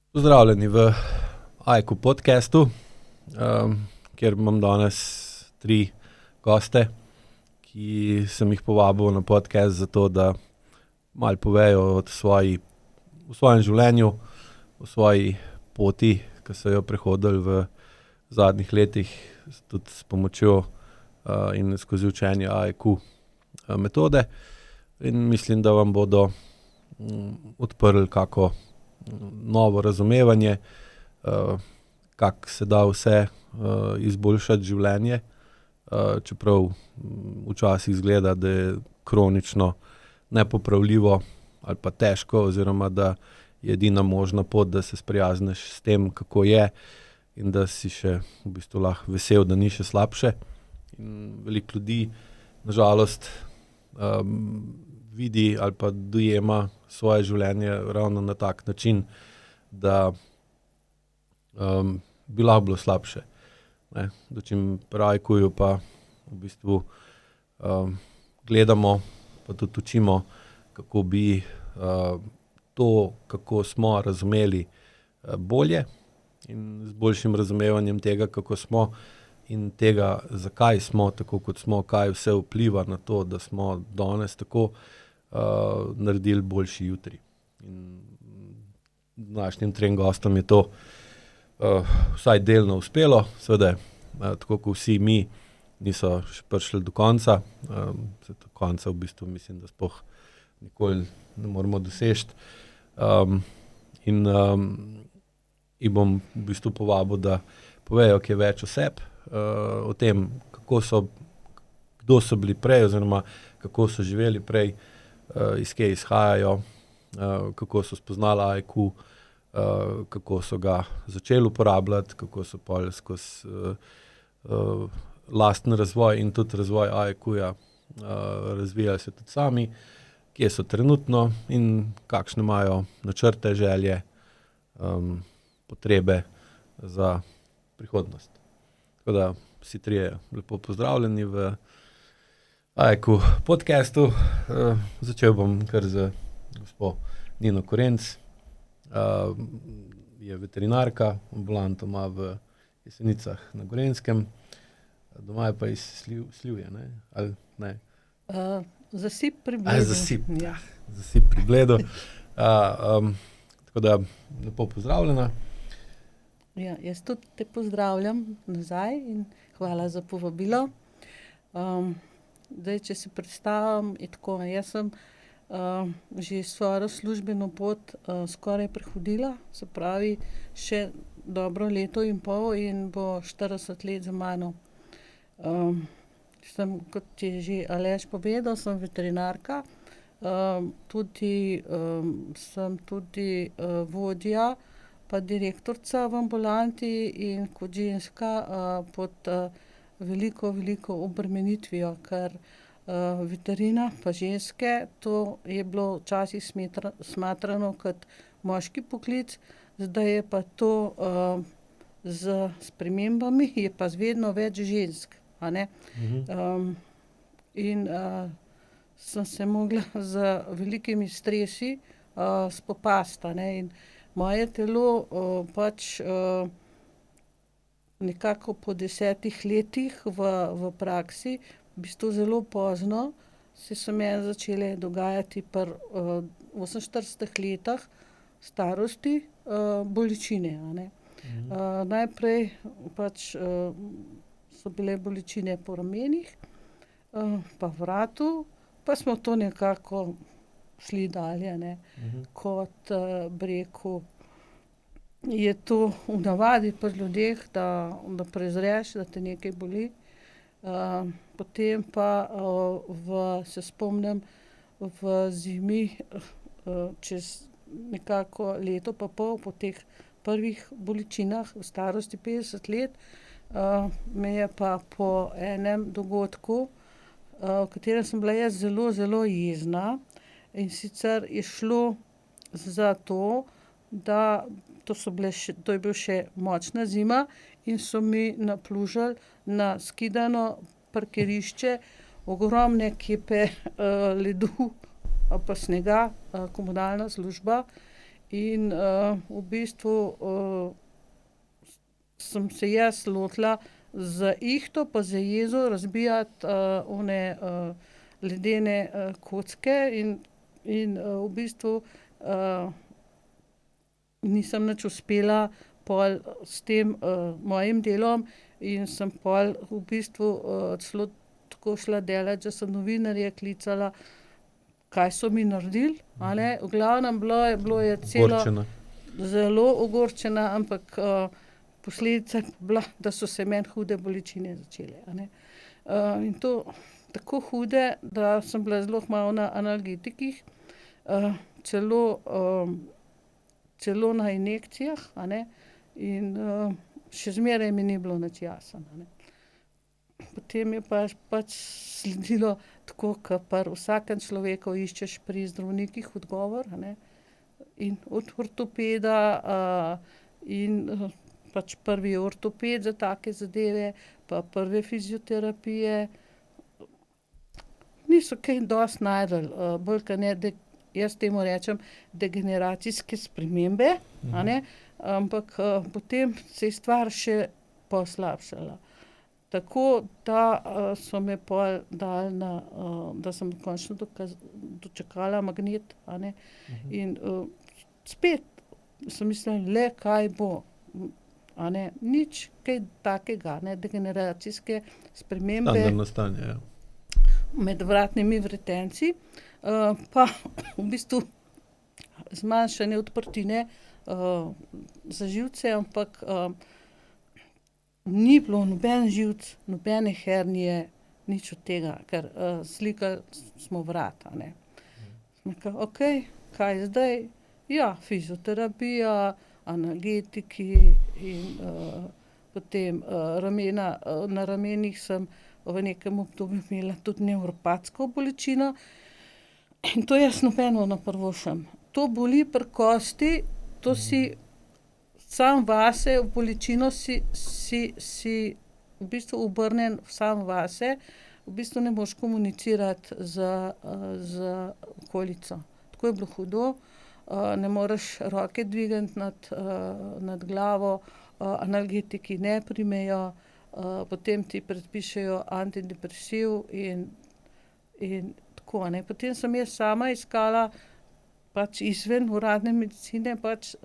Pozdravljeni v AIQ podcastu, kjer imam danes 3 goste, ki sem jih povabil na podcast zato, da malo povejo o svojem življenju, o svoji poti, ki so jo prehodili v zadnjih letih, tudi s pomočjo in skozi učenje AIQ metode. In mislim, da vam bodo odprli kako novo razumevanje, kako se da vse izboljšati življenje, čeprav včasih izgleda, da je kronično nepopravljivo ali pa težko, oziroma da je edina možna pot, da se sprijazniš s tem, kako je, in da si še v bistvu lahko vesel, da ni še slabše. In veliko ljudi na žalost vidi ali pa dojema svoje življenje ravno na tak način, da bi lahko bilo slabše. Dočim pri AIQ-ju pa v bistvu gledamo pa tudi učimo, kako bi to, kako smo razumeli bolje, in z boljšim razumevanjem tega, kako smo, in tega, zakaj smo tako, kot smo, kaj vse vpliva na to, da smo danes tako, naredili boljši jutri. In današnjim 3 gostom je to vsaj delno uspelo. Seveda, tako kot vsi mi, niso še prišli do konca. Do konca v bistvu mislim, da sploh nikoli ne moremo doseči. In bom v bistvu povabil, da povejo kaj več o sebi, o tem, kdo so bili prej, oziroma kako so živeli prej, iz kje izhajajo, kako so spoznali AIQ, kako so ga začeli uporabljati, kako so pol skozi lasten razvoj in tudi razvoj AIQ-ja razvijali se tudi sami, kje so trenutno in kakšne imajo načrte, želje, potrebe za prihodnost. Tako da vsi 3 lepo pozdravljeni v AIQ podcastu. Začel bom kar z gospo Nino Korenc. Je veterinarka, ambulanto ima v Jesenicah na Gorenjskem. Doma je pa iz Slivja, ne? Ali ne? Zasip pri Bledu. Zasip. Ja. Zasip pri Bledu. Tako da lepo pozdravljena. Ja, jaz tudi te pozdravljam nazaj in hvala za povabilo. Zdaj, če se predstavim, je tako, jaz sem že svojo službeno pot skoraj prehodila, se pravi, še dobro 1,5 leta in bo 40 let za mano. Kot je že Aleš povedal, sem veterinarka, sem tudi vodja pa direktorica v ambulanti in kot ženska pod veliko obremenitvijo, ker veterina pa ženske, to je bilo včasih smatrano kot moški poklic, zdaj je pa to s spremembami, je pa vedno več žensk, a ne. In sem se mogla z velikimi stresi spopasti, a ne, in moje telo pač nekako po 10 letih v praksi, v bistvu zelo pozno, se meni začele dogajati pri 48 letih starosti bolečine, a ne. Najprej pač so bile bolečine po ramenih, pa vratu, pa smo to nekako šli dalje, ne. Kot bi rekel, je to v navadi pri ljudeh, da prezreš, da te nekaj boli. Potem pa se spomnim v zimi, čez nekako 1,5 leta po teh prvih bolečinah v starosti 50 let, me je pa po enem dogodku, v katerem sem bila jaz zelo jezna, in sicer je šlo za to, da to je bil še močna zima in so mi naplužili na skidano parkirišče ogromne kepe ledu ali pa snega, komunalna služba, In v bistvu sem se jaz lotila z ihto pa z jezo razbijati one ledene kocke in v bistvu nisem nič uspela pol s tem mojim delom in sem pol v bistvu celo tako šla daleč, da sem novinarje klicala, kaj so mi naredili, a ne. V glavnem bilo je celo Ogorčena. zelo ogorčena, ampak posledica je bila, da so se meni hude bolečine začele, a ne. In to tako hude, da sem bila zelo kmalu na analgetikih, celo na injekcijah, a ne, in še zmeraj mi ni bilo nič jasno, a ne. Potem je pač sledilo tako, ke pri vsakem človeku iščeš pri zdravnikih odgovor, a ne, in od ortopeda in pač prvi ortoped za take zadeve, pa prve fizioterapije. Niso kaj dosti našli, bolj ke ne, jaz temu rečem degeneracijske spremembe, a ne, ampak potem se je stvar še poslabšala. Tako da so me pol dali na, da sem končno dočakala magnet, a ne, in spet sem mislila, le kaj bo, a ne, nič kaj takega, ne, degeneracijske spremembe. Standardno stanje, ja. Med vratnimi vretenci, pa v bistvu zmanjšanje odprtine za živce, ampak ni bilo noben živec, nobene hernije, nič od tega, ker slikali smo vrat, a ne. Sem rekla, okej, kaj zdaj? Ja, fizioterapija, analgetiki in potem ramena, na ramenih sem v nekem obdobju imela tudi nevropatsko bolečino in to jaz nobenemu ne privoščim. To boli pri kosti, to si sam vase, v bolečino si v bistvu obrnjen sam vase, v bistvu ne moreš komunicirati z okolico. Tako je bilo hudo, ne moreš roke dvigniti nad glavo, analgetiki ne primejo, potem ti predpišejo antidepresiv in tako, a ne. Potem sem jaz sama iskala pač izven uradne medicine pač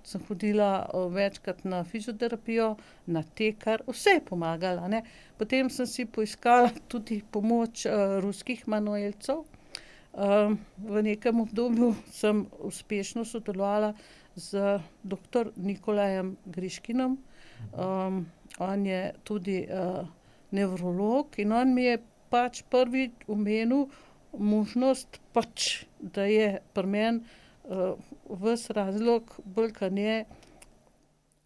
sem hodila večkrat na fizioterapijo, na tekar, vse je pomagalo, a ne. Potem sem si poiskala tudi pomoč ruskih manuelcev. V nekem obdobju sem uspešno sodelovala z doktor Nikolajem Griškinom. On je tudi nevrolog in on mi je pač prvi omenil možnost pač, da je pri meni ves razlog bolj ke ne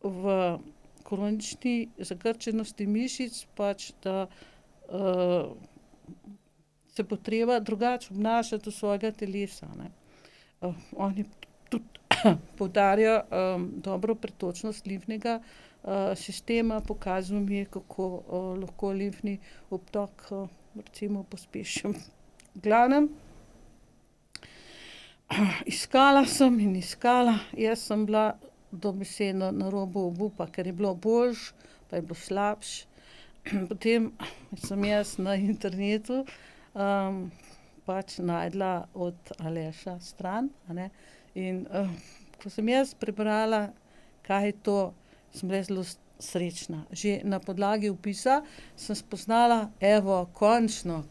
v kronični zakrčenosti mišic, pač da se bo treba drugače obnašati do svojega telesa, ne. On je tudi poudarja dobro pretočnost limfnega sistema, pokazal mi je, kako lahko limfni obtok recimo pospešim. V glavnem, iskala sem in iskala, jaz sem bila dobesedno na robu obupa, ker je bilo boljše, pa je bilo slabše. Potem sem jaz na internetu pač našla od Aleša stran, a ne, in ko sem jaz prebrala, kaj je to, sem bila zelo srečna. Že na podlagi opisa sem spoznala, evo, končno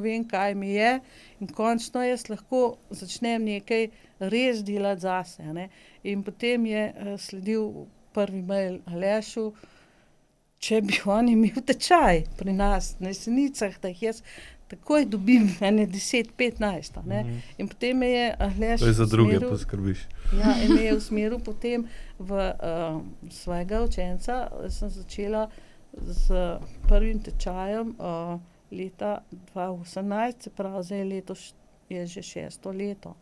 vem, kaj mi je in končno jaz lahko začnem nekaj res delati zase, a ne. In potem je sledil prvi mail Alešu, če bi on imel tečaj pri nas na Jesenicah, da jih jaz takoj dobim ene 10, 15, a ne. In potem me je Aleš To je za druge usmeril, poskrbiš. ja, in me je usmeril potem v svojega učenca. Sem začela s prvim tečajem leta 2018, se pravi, zdaj letos je že 6. leto,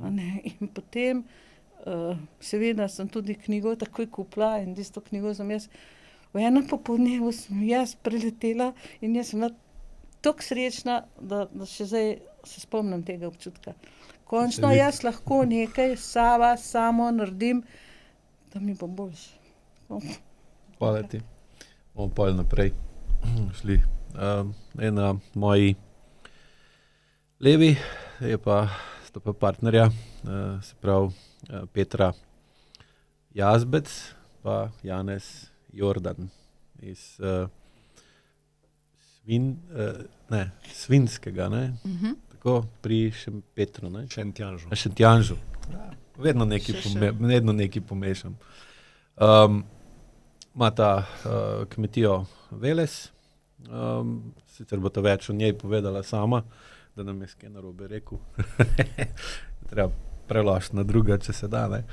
a ne. In potem seveda sem tudi knjigo takoj kupila in tisto knjigo sem jaz v enem popoldnevu sem jaz preletela in jaz sem bila tako srečna, da še zdaj se spomnim tega občutka. končno jaz lahko nekaj samo naredim, da mi bo boljše. Hvala ti. Bomo pol naprej šli. Na moji levi sta pa partnerja, se pravi Petra Jazbec pa Janez Jordan iz Svinjskega, ne? Tako pri Šempetru, ne? Šentjanžu. Vedno nekaj pomešam. Imata kmetijo Veles, sicer bo to več o njej povedala sama, da nam je kaj narobe rekel. Treba preložiti na druga, če se da, ne.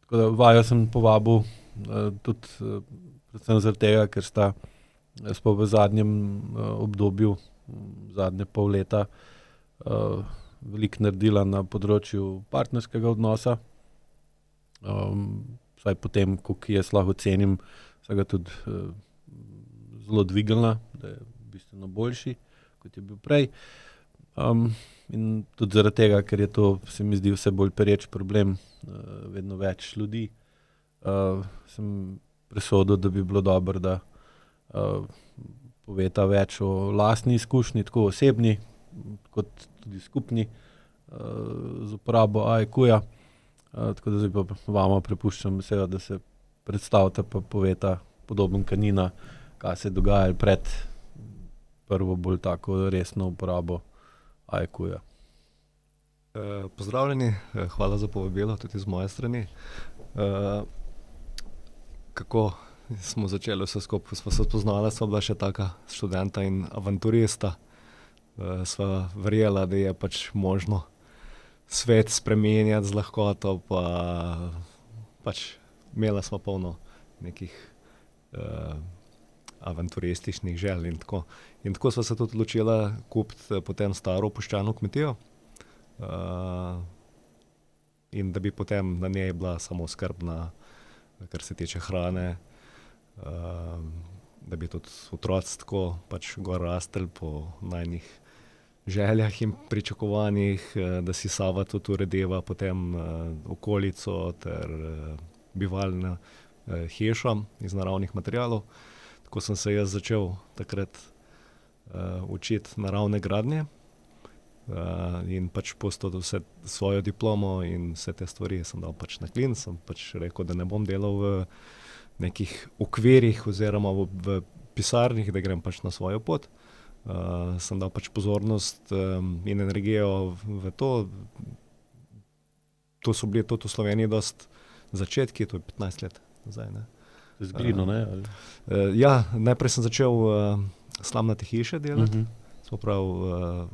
Tako da vajo sem povabil tudi predvsem zaradi tega, ker sta sploh v zadnjem obdobju, zadnje pol leta, veliko naredila na področju partnerskega odnosa. Vsaj potem, koliko jaz lahko ocenim, sta ga tudi zelo dvignila, da je bistveno boljši, kot je bil prej. In tudi zaradi tega, ker je to, se mi zdi, vse bolj pereč problem, vedno več ljudi, sem presodil, da bi bilo dobro, da poveta več o lastni izkušnji, tako osebni, kot tudi skupni, z uporabo AIQ-ja. Tako da zdaj pa vama prepuščam besedo, da se predstavita pa poveta podoben kanina, kaj se je dogajalo pred prvo bolj tako resno uporabo AIQ-ja. Pozdravljeni, hvala za povabilo tudi z moje strani. Kako smo začeli vse skupaj, smo se spoznala, sva bila še taka študenta in avanturista. Sva verjela, da je pač možno svet spremenjati z lahkoto, pa pač imela sva polno nekih avanturističnih želj in tako. In tako sva se tudi odločila kupiti potem staro opuščeno kmetijo, in da bi potem na njej bila samo skrbna, kar se tiče hrane, da bi tudi otroci tako pač gor rastli po najnih željah in pričakovanjih, da si Sava tudi uredeva potem okolico ter bivalno hišo iz naravnih materialov. Tako sem se jaz začel takrat učiti naravne gradnje, in pač postal vse svojo diplomo in vse te stvari sem dal pač na klin, sem pač rekel, da ne bom delal v nekih okvirih oziroma v pisarnih, da grem pač na svojo pot. Sem dal pač pozornost in energijo v to. To so bili tudi v Sloveniji dosti začetki, to je 15 let nazaj, ne. Z glino, ne? Ja, najprej sem začel slamnate hiše delati. Se pravi,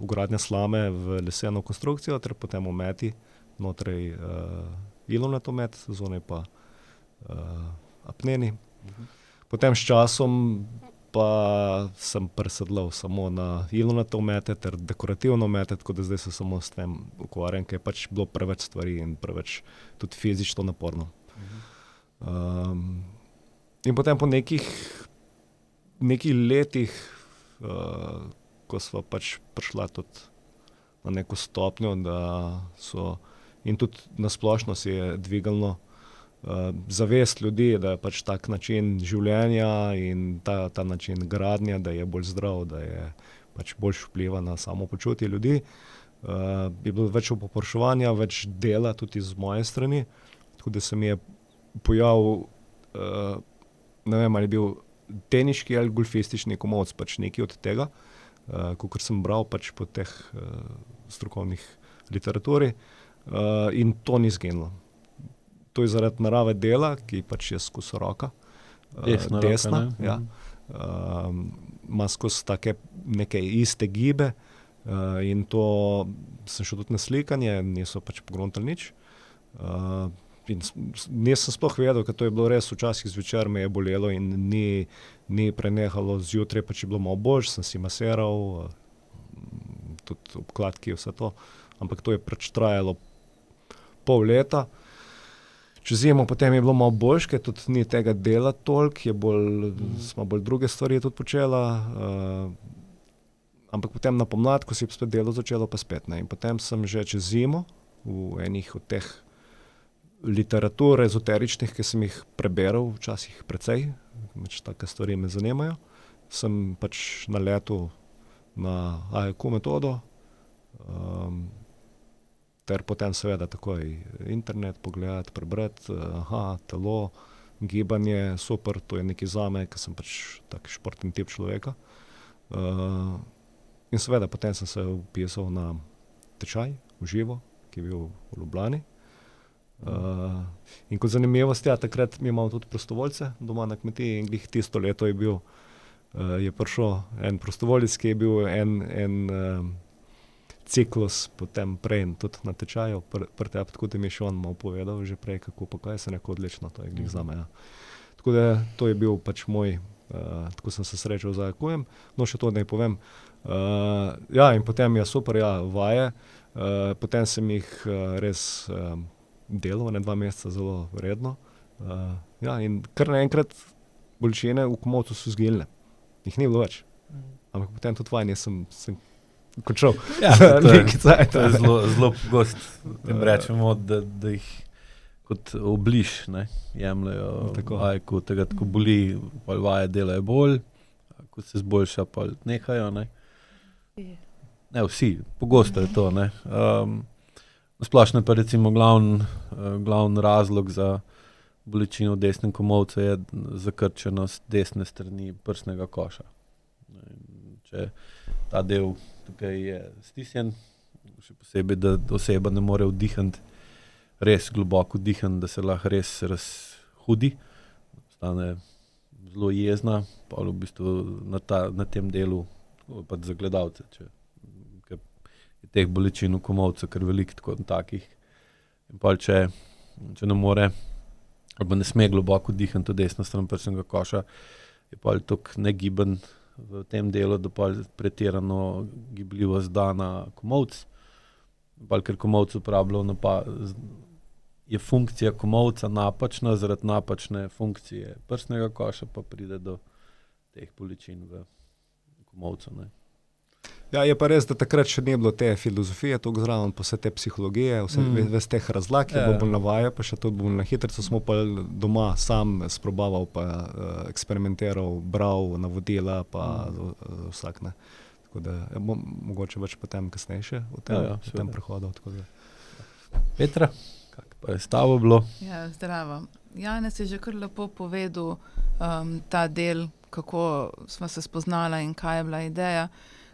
vgradnja slame v leseno konstrukcijo ter potem ometi, notrej ilovnatomet, zunaj pa apneni. Potem s časom pa sem presedlal samo na ilovnatomete ter dekorativne omete, tako da zdaj se samo s tem ukvarjam, ker je pač bilo preveč stvari in preveč tudi fizično naporno. In potem po nekih letih, ko sva pač prišla tudi na neko stopnjo, da so in tudi na splošno se je dvignilo zavest ljudi, da je pač tak način življenja in ta način gradnje, da je bolj zdrav, da je pač bolj vpliva na samopočutje ljudi. Je bilo več povpraševanja, več dela tudi z moje strani, tako da se mi je pojavil, ne vem, ali je bil teniški ali golfistični komolec, pač nekaj od tega, kakor sem bral pač po teh strokovnih literaturi, in to ni zginilo. To je zaradi narave dela, ki pač je skozi roka. Desna desna, roka, ne? ja. Ima skozi take neke iste gibe, in to sem šel tudi na slikanje, niso pač pogruntali nič. In nisem sploh vedel, ker to je bilo res včasih zvečer me je bolelo in ni prenehalo, zjutraj pač je bilo malo boljše, sem si masiral, tudi obkladki, vse to, ampak to je pač trajalo pol leta. Čez zimo potem je bilo malo boljše, ker tudi ni tega dela toliko, smo bolj druge stvari tudi počela, Ampak potem na pomlad, ko si spet delo začelo, pa spet ne. In potem sem že čez zimo v enih od teh literatur ezoteričnih, ki sem jih preberal, včasih precej, take stvari me zanimajo, sem pač naletel na AEQ metodo, ter potem seveda takoj internet pogledati, prebrati, telo, gibanje, super, to je nekaj zame, ker sem pač tak športni tip človeka. In seveda potem sem se vpisal na tečaj v živo, ki je bil v Ljubljani. In kot zanimivost, takrat mi imamo tudi prostovoljce doma na kmetiji in glih tisto leto je prišel en prostovoljec, ki je bil en ciklus potem prej tudi na tečaju pri tebi, tako da mi je še on malo povedal že prej, kako pa kaj, se neko odlično, to je glih zame, ja. Tako da to je bil pač moj, tako sem se srečal z AEQ-jem. No, še to naj povem. In potem je super, vaje, potem sem jih res delal, 2 meseca zelo redno. In kar naenkrat bolečine v komolcu so zginile. Jih ni bilo več. Ampak potem tudi vajanje sem končal. To je zelo pogost. Rečemo, da jih kot obliž jemljajo AEQ, tega tako boli, pol vaje delajo bolj, ko se zboljša, pol nehajo. Ne vsi, pogosto je to. Splošno pa recimo glavni razlog za bolečino v desnem komolcu je zakrčenost desne strani prsnega koša. Če ta del tukaj je stisnjen, še posebej, da oseba ne more vdihniti, res globoko vdihniti, da se lahko res razhudi, stane zelo jezna, pa v bistvu na tem delu pač za gledalce, ker je teh bolečin v komolcu kar veliko tako takih. In pa če ne more, ali pa ne sme globoko vdihniti v desno stran prsnega koša, je pa toliko negiben v tem delu, da pa pretirano gibljivost da na komolc. Pa ker komolc uporabljajo je funkcija komolca napačna, zaradi napačne funkcije prsnega koša pa pride do teh bolečin v komolcu. Je pa res, da takrat še ni bilo te filozofije, toliko zraven, pa vse te psihologije, vse teh razlag, je bilo bolj na vaje, pa še tudi bolj na hitrico smo pa doma sam sprobaval, pa eksperimentiral, bral navodila, pa vsak, ne. Tako da, mogoče več potem kasnejše v tem prehodu. Petra, kako pa je s tabo bilo? Zdravo. Janez je že kar lepo povedal ta del, kako smo se spoznala in kaj je bila ideja.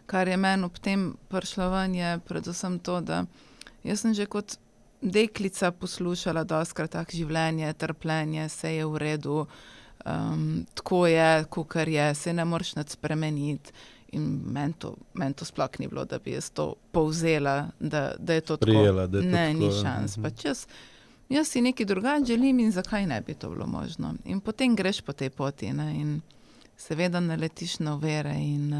Kar je meni ob tem prišlo ven, je predvsem to, da jaz sem že kot deklica poslušala dostikrat tako življenje, trpljenje, se je v redu, tako je, kakor je, se ne moreš nič spremeniti. In meni to sploh ni bilo, da bi jaz to povzela, da je to Prijela, tako. da je to Ne, tako, ni šans. Pač jaz si nekaj drugače želim in zakaj ne bi to bilo možno. In potem greš po tej poti, ne, in seveda naletiš na ovire in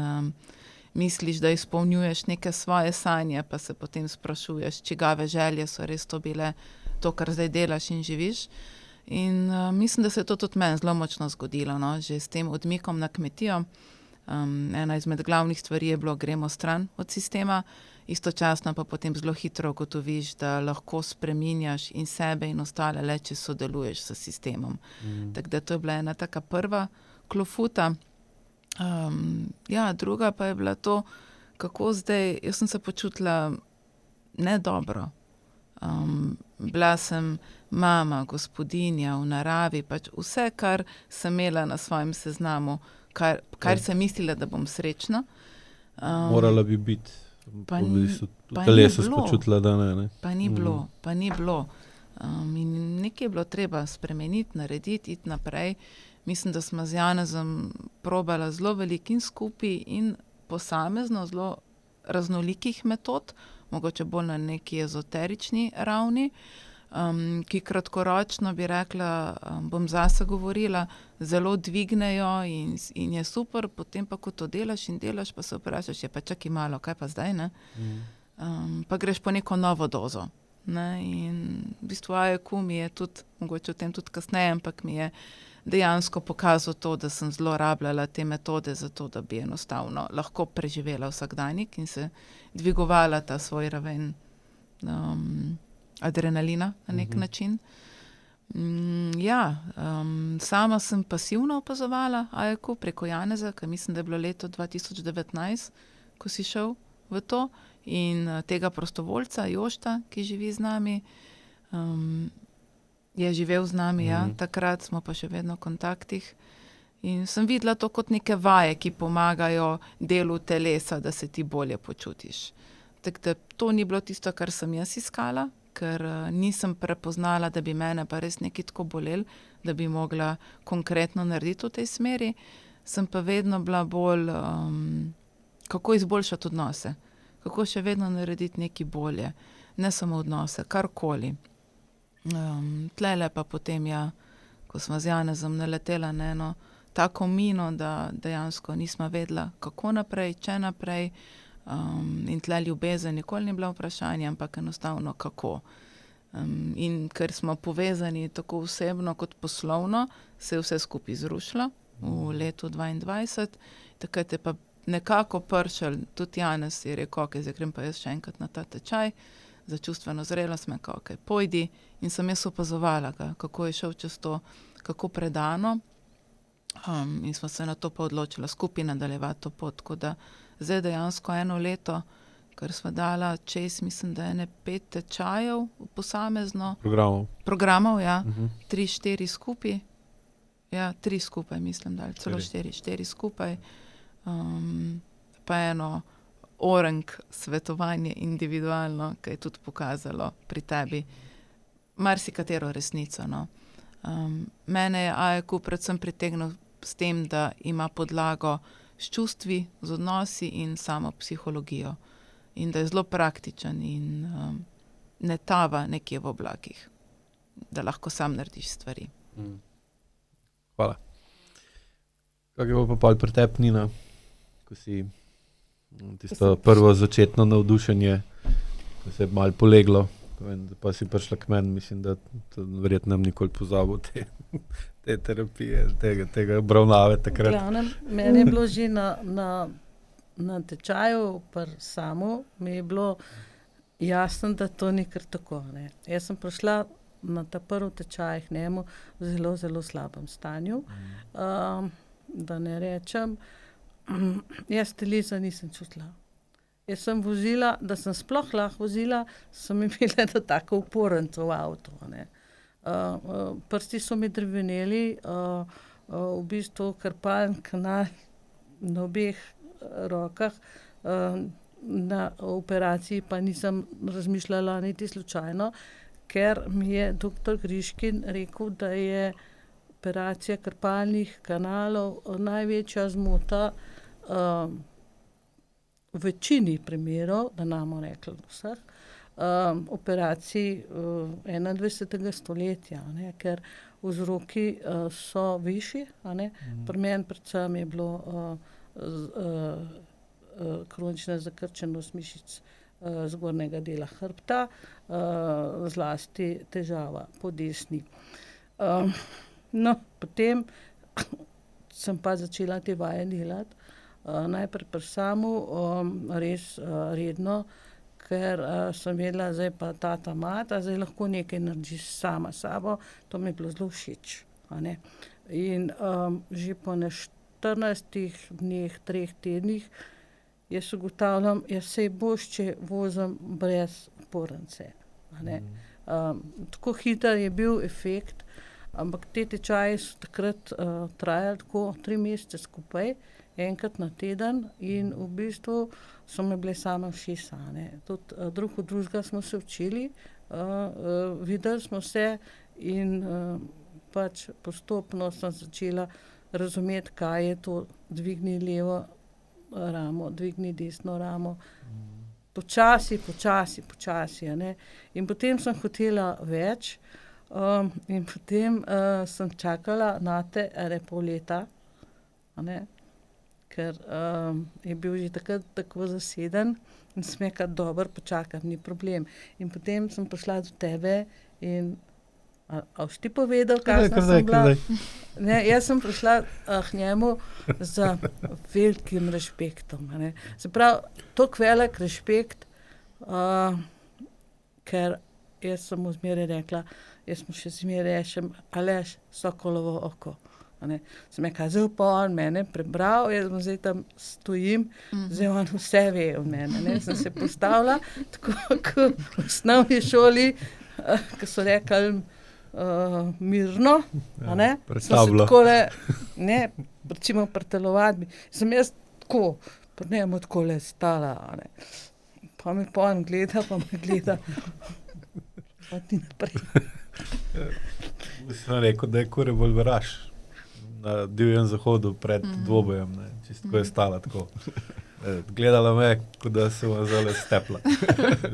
misliš, da izpolnjuješ neke svoje sanje, pa se potem sprašuješ, čigave želje so res to bile, to, kar zdaj delaš in živiš. In mislim, da se je to tudi meni zelo močno zgodilo, že s tem odmikom na kmetijo. Ena izmed glavnih stvari je bilo, gremo stran od sistema, istočasno pa potem zelo hitro ugotoviš, da lahko spreminjaš in sebe in ostale le, če sodeluješ s sistemom. Tako da to je bila ena taka prva klofuta. Druga pa je bila to, kako zdaj, jaz sem se počutila nedobro. Bila sem mama, gospodinja v naravi, pač vse, kar sem imela na svojem seznamu, kar sem mislila, da bom srečna. Morala bi biti. Pa telesu spočutila, da ne. Pa ni bilo. In nekaj je bilo treba spremeniti, narediti, iti naprej. Mislim, da smo z Janezom probala zelo veliko in skupaj in posamezno zelo raznolikih metod, mogoče bolj na neki ezoterični ravni, ki kratkoročno bi rekla, bom zase govorila, zelo dvignejo in je super, potem pa, ko to delaš in delaš, pa se vprašaš, pa čakaj malo, kaj pa zdaj, ne? Pa greš po neko novo dozo. Ne? In v bistvu AEQ mi je tudi, mogoče o tem tudi kasneje, ampak mi je dejansko pokazal to, da sem zelo rabljala te metode za to, da bi enostavno lahko preživela vsakdanjik in se dvigovala ta svoj raven adrenalina na nek način. Sama sem pasivno opazovala AEQ preko Janeza, ker mislim, da je bilo leto 2019, ko si šel v to, in tega prostovoljca Jošta, ki živi z nami, je živel z nami, takrat smo pa še vedno v kontaktih. In sem videla to kot neke vaje, ki pomagajo delu telesa, da se ti bolje počutiš. Tako da to ni bilo tisto, kar sem jaz iskala, ker nisem prepoznala, da bi mene pa res nekaj tako bolel, da bi mogla konkretno narediti v tej smeri. Sem pa vedno bila bolj, kako izboljšati odnose, kako še vedno narediti nekaj bolje, ne samo odnose, karkoli. Tlele pa potem, ko smo z Janezom naletela na eno tako mino, da dejansko nismo vedela, kako naprej, če naprej. In tle ljubezen nikoli ni bila vprašanje, ampak enostavno kako. In ker smo povezani tako osebno kot poslovno, se je vse skupaj zrušilo v letu 2022. Takrat je pa nekako pršel, tudi Janez je rekel, ok, zdaj grem pa jaz še enkrat na ta tečaj, za čustveno zrelost, me ok, pojdi. In sem jaz opazovala ga, kako je šel čez to, kako predano. In smo se na to pa odločila skupaj nadaljevati to pot, tako da zdaj dejansko 1 leto, ker sva dala čez, mislim, da je 5 tečajev posamezno. Programov, 3-4 skupaj. 3 skupaj, mislim, da celo 4 skupaj. Pa eno orenk svetovanje individualno, ki je tudi pokazalo pri tebi marsikatero resnico, no. Mene je AEQ predvsem pritegnil s tem, da ima podlago s čustvi, z odnosi in samo psihologijo. In da je zelo praktičen in ne tava nekje v oblakih. Da lahko sam narediš stvari. Hvala. Kako je bilo pa pri tebi, Nina, ko si tisto prvo začetno navdušenje, ko se je malo poleglo, pa si prišla k meni, mislim, da verjetno nam nikoli pozabil te terapije, tega obravnave takrat. Meni je bilo že na tečaju samo, mi je bilo jasno, da to ni kar tako, ne. Jaz sem prišla na ta prvi tečaj k njemu v zelo, zelo slabem stanju. Da ne rečem, jaz telesa nisem čutila. Jaz sem vozila, da sem sploh lahko vozila, sem imela eno tako upornico v avtu, ne. Prsti so mi drveneli, v bistvu krpalni kanal na obeh rokah, na operaciji pa nisem razmišljala niti slučajno, ker mi je doktor Griškin rekel, da je operacija krpalnih kanalov največja zmota v večini primerov, da ne rekli vseh, operacij 21. stoletja, ne, ker vzroki so višji, a ne. Pri meni predvsem je bilo kronična zakrčenost mišic zgornjega dela hrbta, zlasti težava po desni. No, potem sem pa začela te vaje delati, najprej pri samu, res redno, ker sem vedela, zdaj pa tata mata, zdaj lahko nekaj narediš sama sabo, to mi je bilo zelo všeč, a ne. In že po 14 dneh, 3 tednih, jaz ugotavljam, saj boš, če vozim brez opornice, a ne. Tako hiter je bil efekt, ampak te tečaji so takrat trajali tako 3 mesece skupaj, enkrat na teden, in v bistvu so me bile same všesa, ne. Tudi drug od drugega smo se učili, videli smo se in pač postopno sem začela razumeti, kaj je to, dvigni levo ramo, dvigni desno ramo. Počasi, a ne. In potem sem hotela več, in potem sem čakala nate pol leta, a ne, ker je bil že takrat tako zaseden in sem rekla, dobro, počakam, ni problem. In potem sem prišla do tebe in A boš ti povedal, kakšna sem bila? Ne, jaz sem prišla k njemu z velikim respektom. Ne. Se pravi, toliko velik respekt, ker jaz sem mu zmeraj rekla, jaz mu še zmeraj rečem, Aleš, Sokolovo oko. Sem rekla, zdaj pa on mene prebral, jaz zdaj tam stojim, zdaj on vse ve o mene. Ne. Sem se postavila, tako kot v osnovni šoli, ko so rekli, mirno, predstavila. Sem se takole, ne, recimo pri telovadbi, sem jaz tako, pri njemu takole stala, pa me pa on gleda, pa ti naprej. Sem rekel, da je ko revolveraš na divjem zahodu pred dvobojem, čisto ko je stala tako. Gledala me, kot da se vam zelo stepla.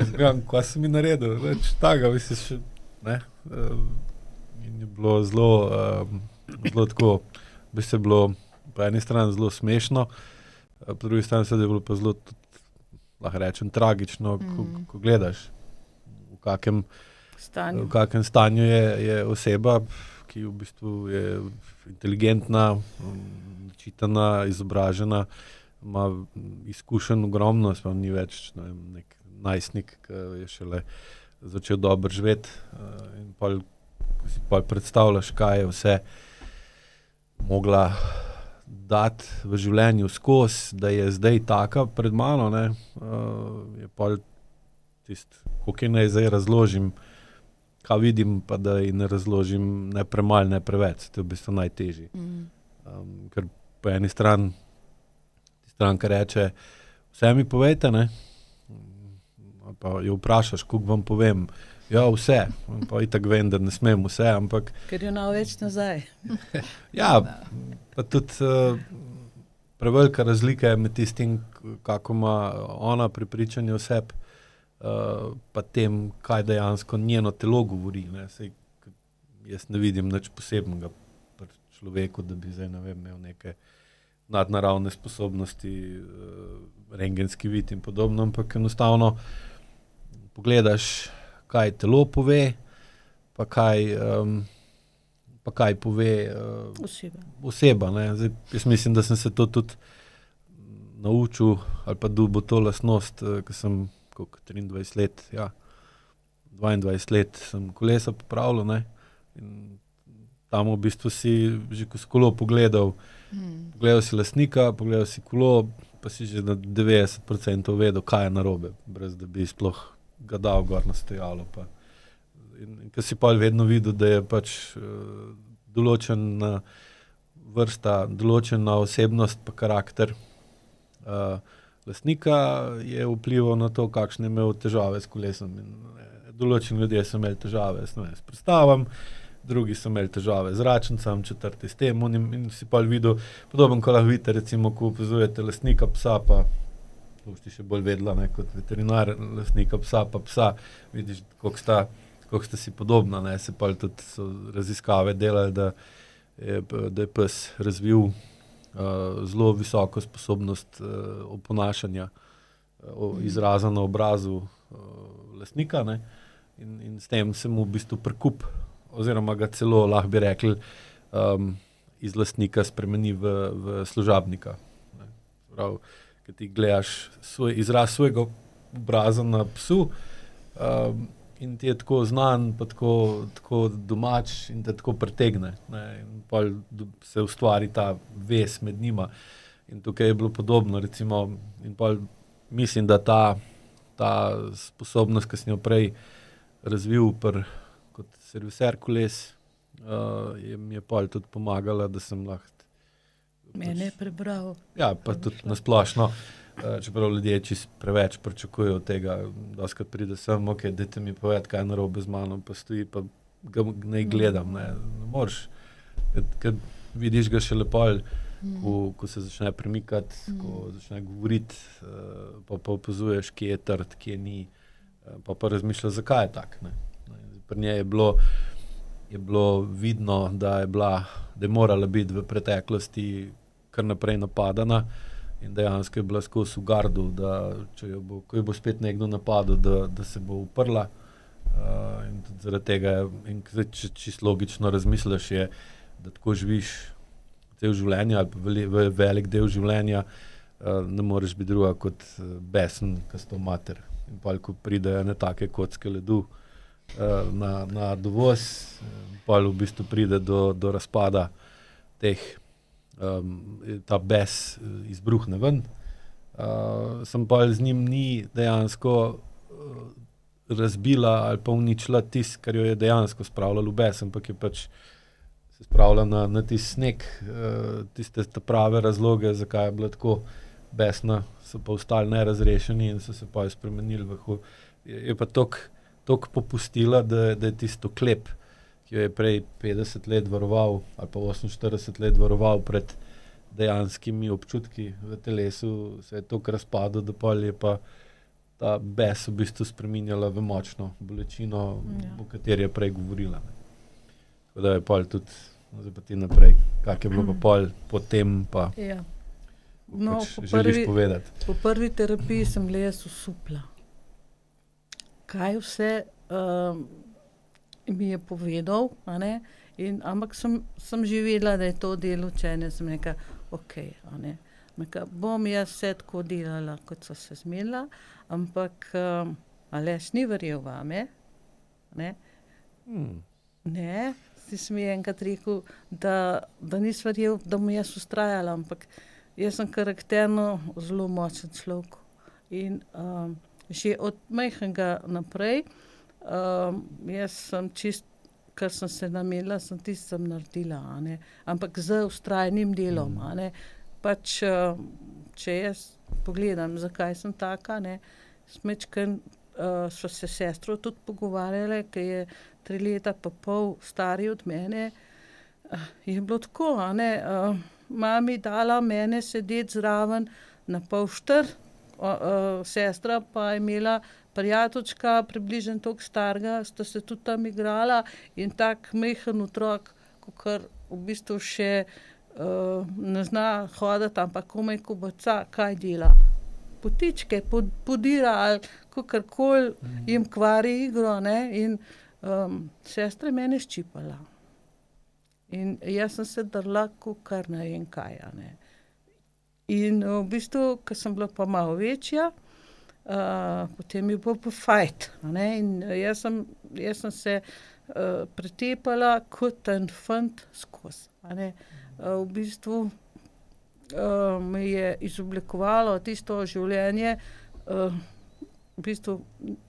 Zgledam, kaj si mi naredil, več taga, misliš še, ne. In je bilo zelo tako, bi se bilo po eni strani zelo smešno, po drugi strani se je bilo pa zelo tudi, lahko rečem, tragično, ko gledaš, v kakem stanju je oseba, ki v bistvu je inteligentna, načitana, izobražena, ima izkušenj ogromno, sploh ni več nek najstnik, ki je šele začel dobro živeti, in pol, ko si pol predstavljaš, kaj je vse mogla dati v življenju skozi, da je zdaj taka pred mano, ne, je pol koliko naj zdaj razložim, kaj vidim, pa da ji ne razložim ne premalo, ne preveč. To je v bistvu najtežje. Ker po eni strani stranka reče, vse mi povejte, ne, pa jo vprašaš, koliko vam povem. Ja, vse. Pa itak vem, da ne smem vse, ampak... Ker jo nav več nazaj. Ja, pa tudi prevelika razlika je med tistim, kako ima ona prepričanje o sebi, pa tem, kaj dejansko njeno telo govori. Ne. Sej, jaz ne vidim nič posebnega pri človeku, da bi zdaj, ne vem, imel neke nadnaravne sposobnosti, rentgenski vid in podobno, ampak enostavno pogledaš, kaj telo pove, pa kaj pove oseba. Ne. Zdaj, jaz mislim, da sem se to tudi naučil, ali pa dobil to lastnost, ko sem 23 let, ja, 22 let sem kolesa popravljal, ne, in tam v bistvu si že ko si kolo pogledal si lastnika, pogledal si kolo, pa si že na 90% vedel, kaj je narobe, brez da bi sploh ga dal gor na stojalo. In ko si pa vedno videl, da je pač določena vrsta, določena osebnost pa karakter lastnika je vplival na to, kakšne je imel težave s kolesom. Določeni ljudje so imeli težave s prestavom, drugi so imeli težave z račencem, četrti s tem, in si pa videl, podobno, ko lahko vidite, recimo, ko opazujete lastnika psa, pa to boš ti še bolj vedela, ne, kot veterinar, lastnika psa, pa psa, vidiš, koliko sta si podobna, ne, se pa tudi so raziskave delali, da je pes razvil zelo visoko sposobnost oponašanja, izraza na obrazu lastnika, ne, in s tem se mu v bistvu prekup, oziroma ga celo, lahko bi rekli, iz lastnika spremeni v služabnika. Ne. Prav, ko ti gledaš izraz svojega obraza na psu, in ti je tako znan, pa tako domač in te tako pritegne. Ne. In pol se ustvari ta vez med njima. In tukaj je bilo podobno, recimo, in pol mislim, da ta sposobnost, ki sem jo prej razvil kot serviser koles, mi je pol tudi pomagala, da sem lahko... Mene je prebral. Ja, pa tudi nasplošno, čeprav ljudje čisto preveč pričakujejo od tega, dostikrat pride sem, ok, dajte mi povedati, kaj je narobe z mano, pa stoji, pa ga ne gledam, ne moreš, ker vidiš ga šele pol, ko se začne premikati, ko začne govoriti, pa opazuješ, kje je trd, kje ni, pa razmišljaš, zakaj je tak, ne. Pri njej je bilo vidno, da je morala biti v preteklosti kar naprej napadana in dejansko je bila skozi v gardu, da ko jo bo spet nekdo napadel, da se bo uprla, in Tudi zaradi tega, in zdaj, če čisto logično razmisliš, je, da tako živiš cel življenje ali pa velik del življenja, ne moreš biti druga kot besen, kasto mater. In pa, ko pridejo ne take kocke ledu na dovoz, pa v bistvu pride do razpada teh, ta bes izbruhne ven. Sem pa z njim ni dejansko razbila ali pa uničila tisto, kar jo je dejansko spravljalo v bes, ampak je pač se spravila na tisti sneg, tiste prave razloge, zakaj je bila tako besna, so pa ostali nerazrešeni in so se pa spremenili v je pa toliko popustila, da je tisto klep, ki jo je prej 50 let varoval ali pa 48 let varoval pred dejanskimi občutki v telesu, se je toliko razpadel, da pol je pa ta bes v bistvu spreminjala v močno bolečino, o kateri je prej govorila. Tako da je pol tudi, zdaj pa ti naprej, kak je bilo pa pol potem pa No, pač želiš povedati. Po prvi terapiji sem bila jaz osupla. Kaj vse mi je povedal, a ne? Ampak sem že vedela, da je to del učenja. Sem rekla, okej, a ne. Bom jaz vse tako delala, kot so se zmenila, ampak Aleš ni verjel vame, ne? Ne, si mi enkrat rekel, da nisi verjel, da mu jaz ustrajala, ampak jaz sem karakterno zelo močen človek. In že od majhnega naprej, jaz sem čist, kar sem se namenila, sem naredila, a ne. Ampak z vztrajnim delom, a ne. Pač, če jaz pogledam, zakaj sem taka, ne, sva se sestro tudi pogovarjale, ki je 3 leta pa pol starija od mene, je bilo tako, a ne, mami dala mene sedeti zraven na 3:30, sestra pa je imela prijateljčka, približno toliko starega, sta se tudi tam igrala in tak majhen otrok, kakor v bistvu še ne zna hoditi, ampak komaj kobaca, kaj dela? Potičke, podira ali kakorkoli jim kvari igro, ne, in sestra je mene ščipala. In jaz sem se drla, kakor ne vem kaj, a ne. In v bistvu, ko sem bila pa malo večja, potem je bil pa fajt, a ne, in jaz sem se pretepala kot en fant skozi, a ne. V bistvu me je izoblikovalo tisto življenje, v bistvu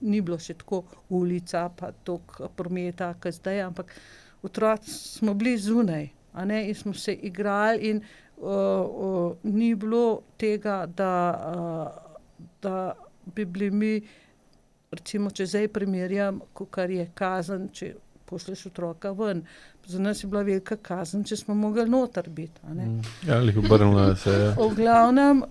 ni bilo še tako ulica pa toliko prometa, kot zdaj, ampak otroci smo bili zunaj, a ne, in smo se igrali in ni bilo tega, da bi bili mi, recimo, če zdaj primerjam, kakor je kazen, če pošlješ otroka ven. Za nas je bila velika kazen, če smo mogli noter biti, a ne. Ja, jih obrnila se je. V glavnem,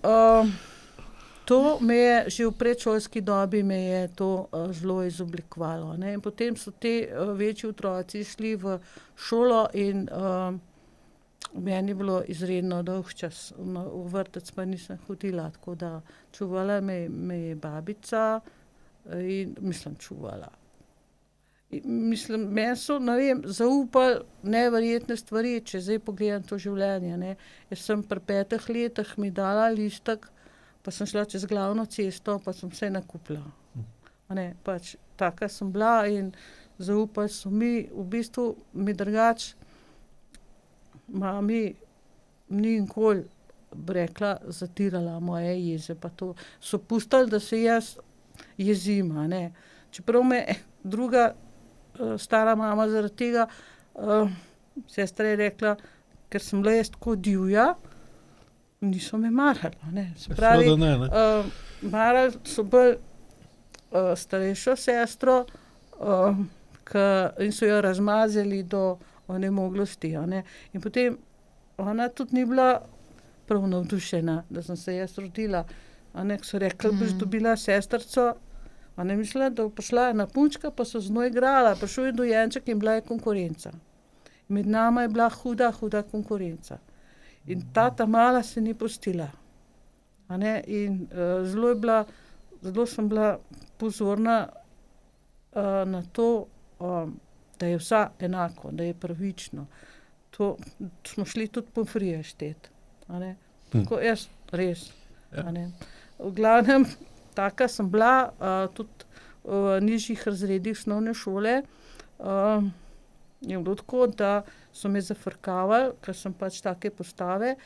to me je, že v predšolski dobi me je to zelo izoblikovalo, a ne. In potem so ti večji otroci šli v šolo in meni je bilo izredno dolg čas. V vrtec pa nisem hodila, tako da čuvala me je babica in čuvala. Mislim, meni so, ne vem, zaupali neverjetne stvari, če zdaj pogledam to življenje, ne. Jaz sem pri 5 letih mi dala listek, pa sem šla čez glavno cesto, pa sem vse nakupila. A ne, pač taka sem bila in zaupali so mi, v bistvu mi drugače mami ni nikoli, bi rekla, zatirala moje jeze, pa to so pustili, da se jaz jezim, a ne. Čeprav me druga stara mama zaradi tega, sestra je rekla, ker sem bila jaz tako divja, niso me marali, a ne. Se pravi, marali so bolj starejšo sestro, in so jo razmazali do onemoglosti, a ne. In potem ona tudi ni bila prav navdušena, da sem se jaz rodila, a ne, ko so rekli, boš dobila sestrico, ona je mislila, da bo prišla ena punčka, pa so z njo igrala, prišel je dojenček in bila je konkurenca. Med nama je bila huda, huda konkurenca. In ta mala se ni pustila, a ne, in zelo sem bila pozorna na to, da je vsa enako, da je pravično. To smo šli tudi po frije štet. Tako jaz res. Ja. V glavnem, taka sem bila, tudi v nižjih razredih osnovne šole, je bilo tako, da so me zafrkavali, ker sem pač take postave,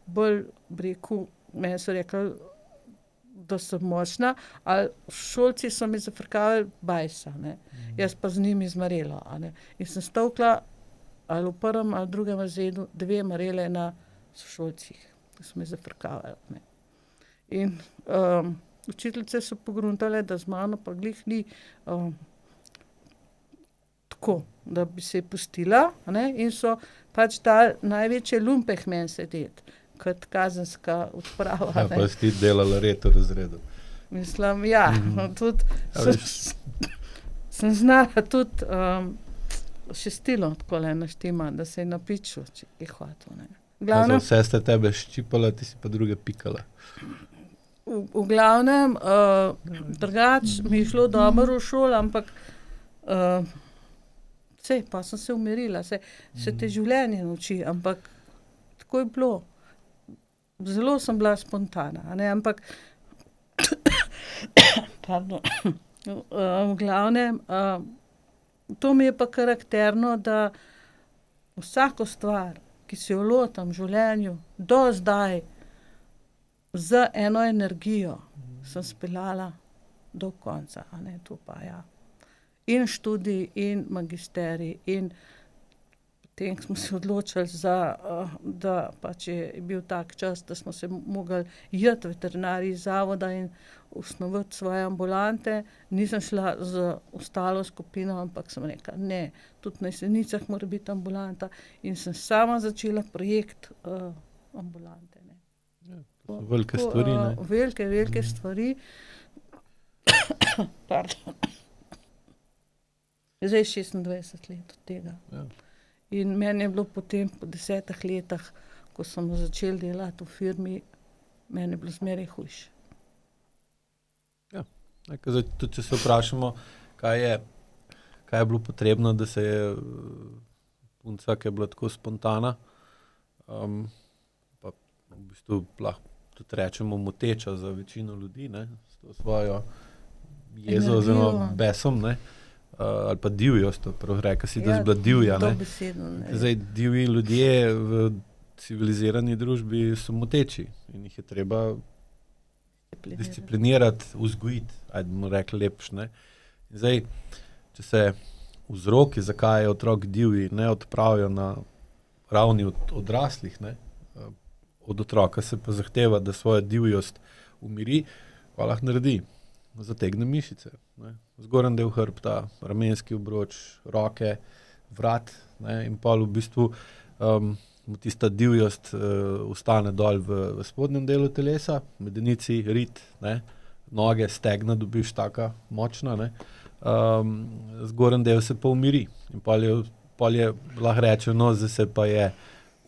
bolj rekel, meni so rekli, da sem močna, ali šolci so me zafrkavali bajsa, ne. Jaz pa z njimi zmarela, In sem stavkla ali v prvem ali drugem razredu 2 marele na sošolcih, ki so me zafrkavali, ne. In učiteljice so pogruntale, da z mano pa glih ni tako, da bi se pustila, in so pač dali največje lumpeh meni sedeti, kot kazenska odprava. Ja, pa si ti delala red v razredu. Mislim, ja, tudi sem znala tudi šestilo takole naštima, da se je napičil, če je hotel, ne. Za vse ste tebe ščipala, ti si pa druge pikala. V glavnem, drugač mi je šlo dobro v šoli, ampak pa sem se umirila, se te življenje nauči, ampak tako je bilo. Zelo sem bila spontana, ampak pardon, v glavnem, to mi je pa karakterno, da vsako stvar, ki se jo lotim v življenju, do zdaj, z eno energijo, sem speljala do konca, to pa ja. In študij, in magisterij, in potem smo se odločili da pač je bil tak čas, da smo se mogli iti veterinarji iz zavoda in osnovati svoje ambulante. Nisem šla z ostalo skupino, ampak sem rekla, ne, tudi na Jesenicah mora biti ambulanta, in sem sama začela projekt ambulante, ne. To so velike stvari, ne. Velike stvari. Pardon. Zdaj 26 let od tega. Ja. In meni je bilo potem po 10 letih, ko sem začela delati v firmi, meni je bilo zmeraj hujše. Ja, zdaj, tudi če se vprašamo, kaj je bilo potrebno, da se je punca, ki je bila tako spontana, pa v bistvu lahko tudi rečemo moteča za večino ljudi, ne, s to svojo jezo oziroma besom, ne, ali pa divjost, prav reka si, da si bila divja, ne. Dobesedno, ne. Zdaj, divji ljudje v civilizirani družbi so moteči in jih je treba disciplinirati, vzgojiti, ajde bomo rekli lepš, ne. Zdaj, če se vzroki, zakaj je otrok divji, ne odpravijo na ravni odraslih, ne, od otroka se pa zahteva, da svojo divjost umiri, pa lahko naredi. Zategne mišice, ne. Zgornji del hrbta, ramenski obroč, roke, vrat, ne, in pol v bistvu mu tista divjost ostane dol v spodnjem delu telesa, medenici, rit, ne, noge, stegna dobiš taka močna, ne. Zgornji del se pa umiri in pol je lahko reče, no, zdaj se pa je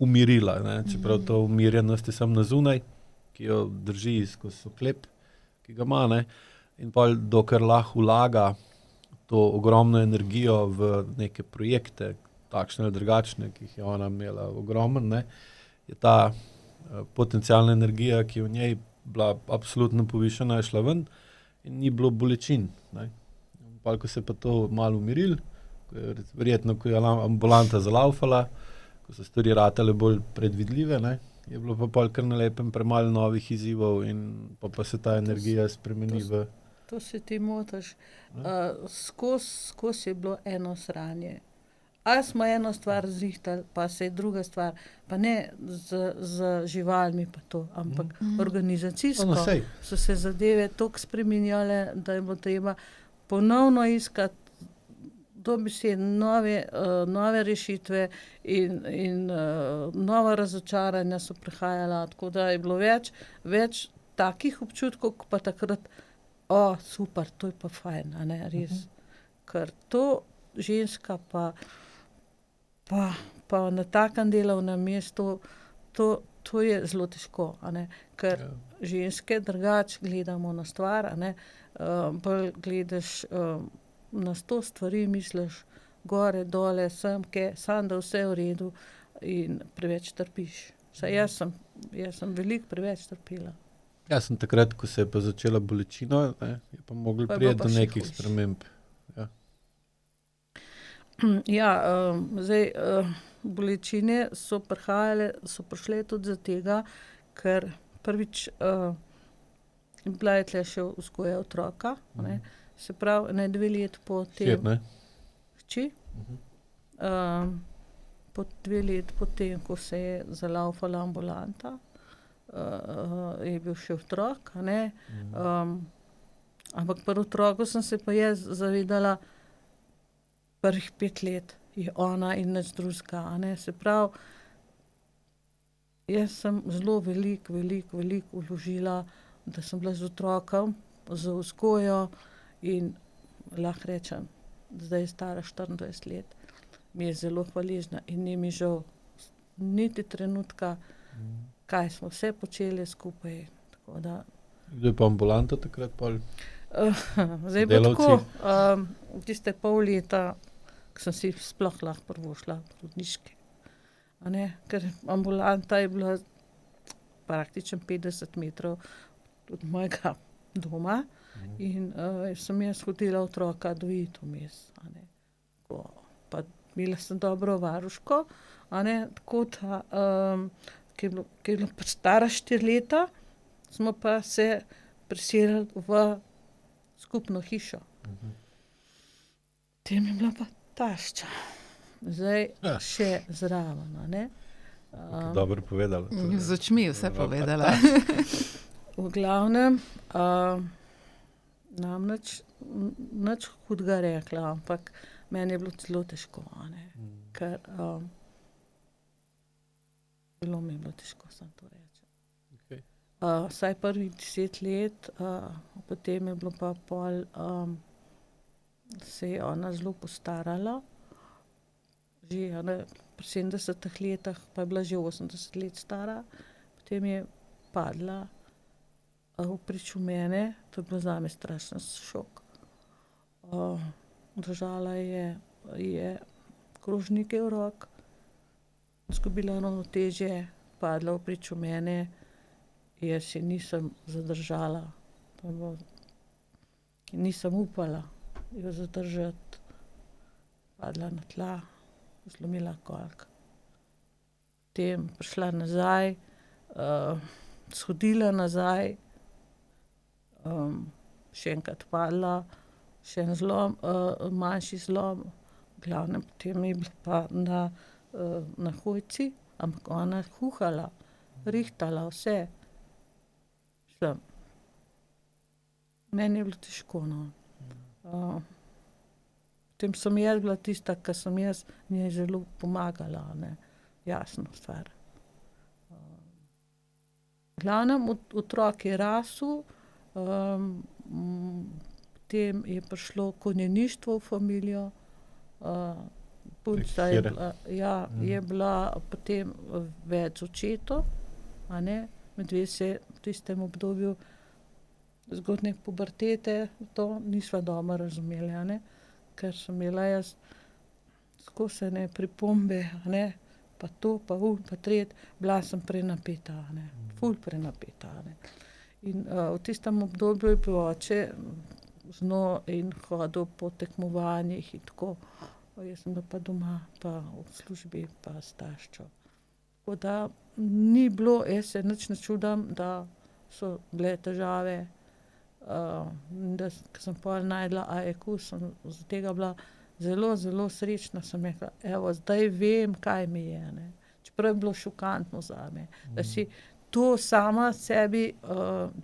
umirila, ne, čeprav to umirjenost je samo na zunaj, ki jo drži skozi oklep, ki ga ima, ne. In pol, dokler lahko vlaga to ogromno energijo v neke projekte, takšne ali drugačne, ki jih je ona imela ogromno, ne, je ta potencialna energija, ki je v njej bila absolutno povišana, je šla ven in ni bilo bolečin, ne. Pol, ko se je pa to malo umirilo, verjetno, ko je ambulanta zalaufala, ko so stvari ratale bolj predvidljive, ne, je bilo pa pol kar na lepem premalo novih izzivov in pa se ta energija spremeni v... To se ti motiš. Skozi je bilo eno sranje. Ali smo eno stvar zrihtali, pa se je druga stvar, pa ne z živalmi pa to, ampak organizacijsko so se zadeve toliko spreminjale, da je bilo treba ponovno iskati dobesedno nove rešitve in nova razočaranja so prihajala, tako da je bilo več takih občutkov, ko pa takrat, super, to je pa fajn, a ne, res. Ker to ženska pa na takem delovnem mestu, to je zelo težko, a ne, ker ženske drugače gledamo na stvar, a ne, bolj gledaš na 100 stvari misliš, gore, dole, sem, sam, da vse je v redu in preveč trpiš. Saj jaz sem veliko preveč trpela. Jaz sem takrat, ko se je pa začela bolečina, ne, je pa moglo Pa je bilo priti pa do še nekih hujše. sprememb. Ja, zdaj, bolečine so prišle tudi zaradi tega, ker prvič bila je tule še vzgoja otroka, ne. Se pravi, 2 leti po Hčer, tem, ne? hči, po 2 leti po tem, ko se je zalaufala ambulanta, je bil še otrok, a ne. Ampak pri otroku sem se pa jaz zavedala, prvih 5 let je ona in nič drugega, a ne. Se pravi, jaz sem zelo veliko vložila, da sem bila z otrokom, z vzgojo in lahko rečem, zdaj je stara 24 let, mi je zelo hvaležna in ni mi žal niti trenutka, kaj smo vse počeli skupaj, tako da. Kdo je pa ambulanta takrat pol? Zdaj bo tako, Delavci? tiste pol leta, ko sem si sploh lahko privoščila porodniške, a ne, ker ambulanta je bila praktično 50 metrov od mojega doma in sem jaz hotela otroka dojiti vmes, a ne. Tako, pa imela sem dobro varuško, a ne, tako da, ke je bila pač stara 4 leta, smo pa se preselili v skupno hišo. Potem je bila pa tašča. Zdaj še zraven, a ne. Dobro povedala. Z očmi vse povedala. V glavnem, nam nič hudega rekla, ampak meni je bilo zelo težko, a ne. Ker zelo mi je bilo težko, samo to rečem. Okej. Vsaj prvih 10 let, potem je bilo pa pol, se je ona zelo postarala. Že, a ne, pri 70 letih, pa je bila že 80 let stara. Potem je padla vpriču mene, to je bilo zame strašen šok. Držala je krožnike v rok, izgubila ravnotežje, padla vpriču mene, jaz se nisem zadržala. To je bilo, nisem upala jo zadržati. Padla na tla, zlomila kolk. Potem prišla nazaj, shodila nazaj, še enkrat padla, še en zlom, manjši zlom. V glavnem, potem je bila pa na hojci, ampak ona je kuhala, rihtala vse. Mislim, meni je bilo težko, no. Potem sem jaz bila tista, ke sem jaz njej zelo pomagala, a ne. Jasno stvar. V glavnem, otrok je rasel, potem je prišlo konjeništvo v familijo, punca je bila, ja, je bila potem več z očetom, a ne. Midve se v tistem obdobju zgodnje pubertete, to nisva dobro razumeli, a ne. Ker sem imela jaz skozi ene pripombe, a ne, pa to, pa pa tretje. Bila sem prenapeta, a ne, ful prenapeta, a ne. In v tistem obdobju je bil oče z njo in hodil po tekmovanjih in tako. Jaz sem bila pa doma pa v službi pa s taščo. Tako da ni bilo, jaz se nič ne čudim, da so bile težave, ke sem pol našla AEQ, sem zaradi tega bila zelo srečna, sem rekla, evo, zdaj vem, kaj mi je, ne. Čeprav je bilo šokantno zame, da si to sama sebi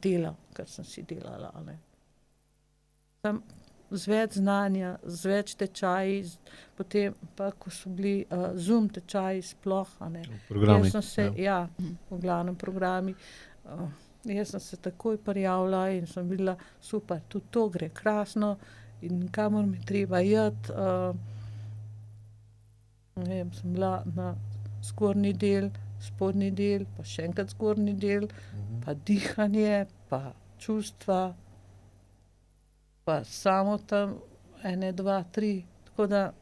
delam, kar sem si delala, a ne. Samo z več znanja, z več tečaji, potem pa, ko so bili Zoom tečaji sploh, a ne. Programi, Jaz sem se, ja, v glavnem programi, jaz sem se takoj prijavila in sem videla, super, tudi to gre krasno in kamor mi treba iti, ne vem, sem bila na zgornji del, spodnji del, pa še enkrat zgornji del, pa dihanje, pa čustva, pa samo tam 1, 2, 3. Tako da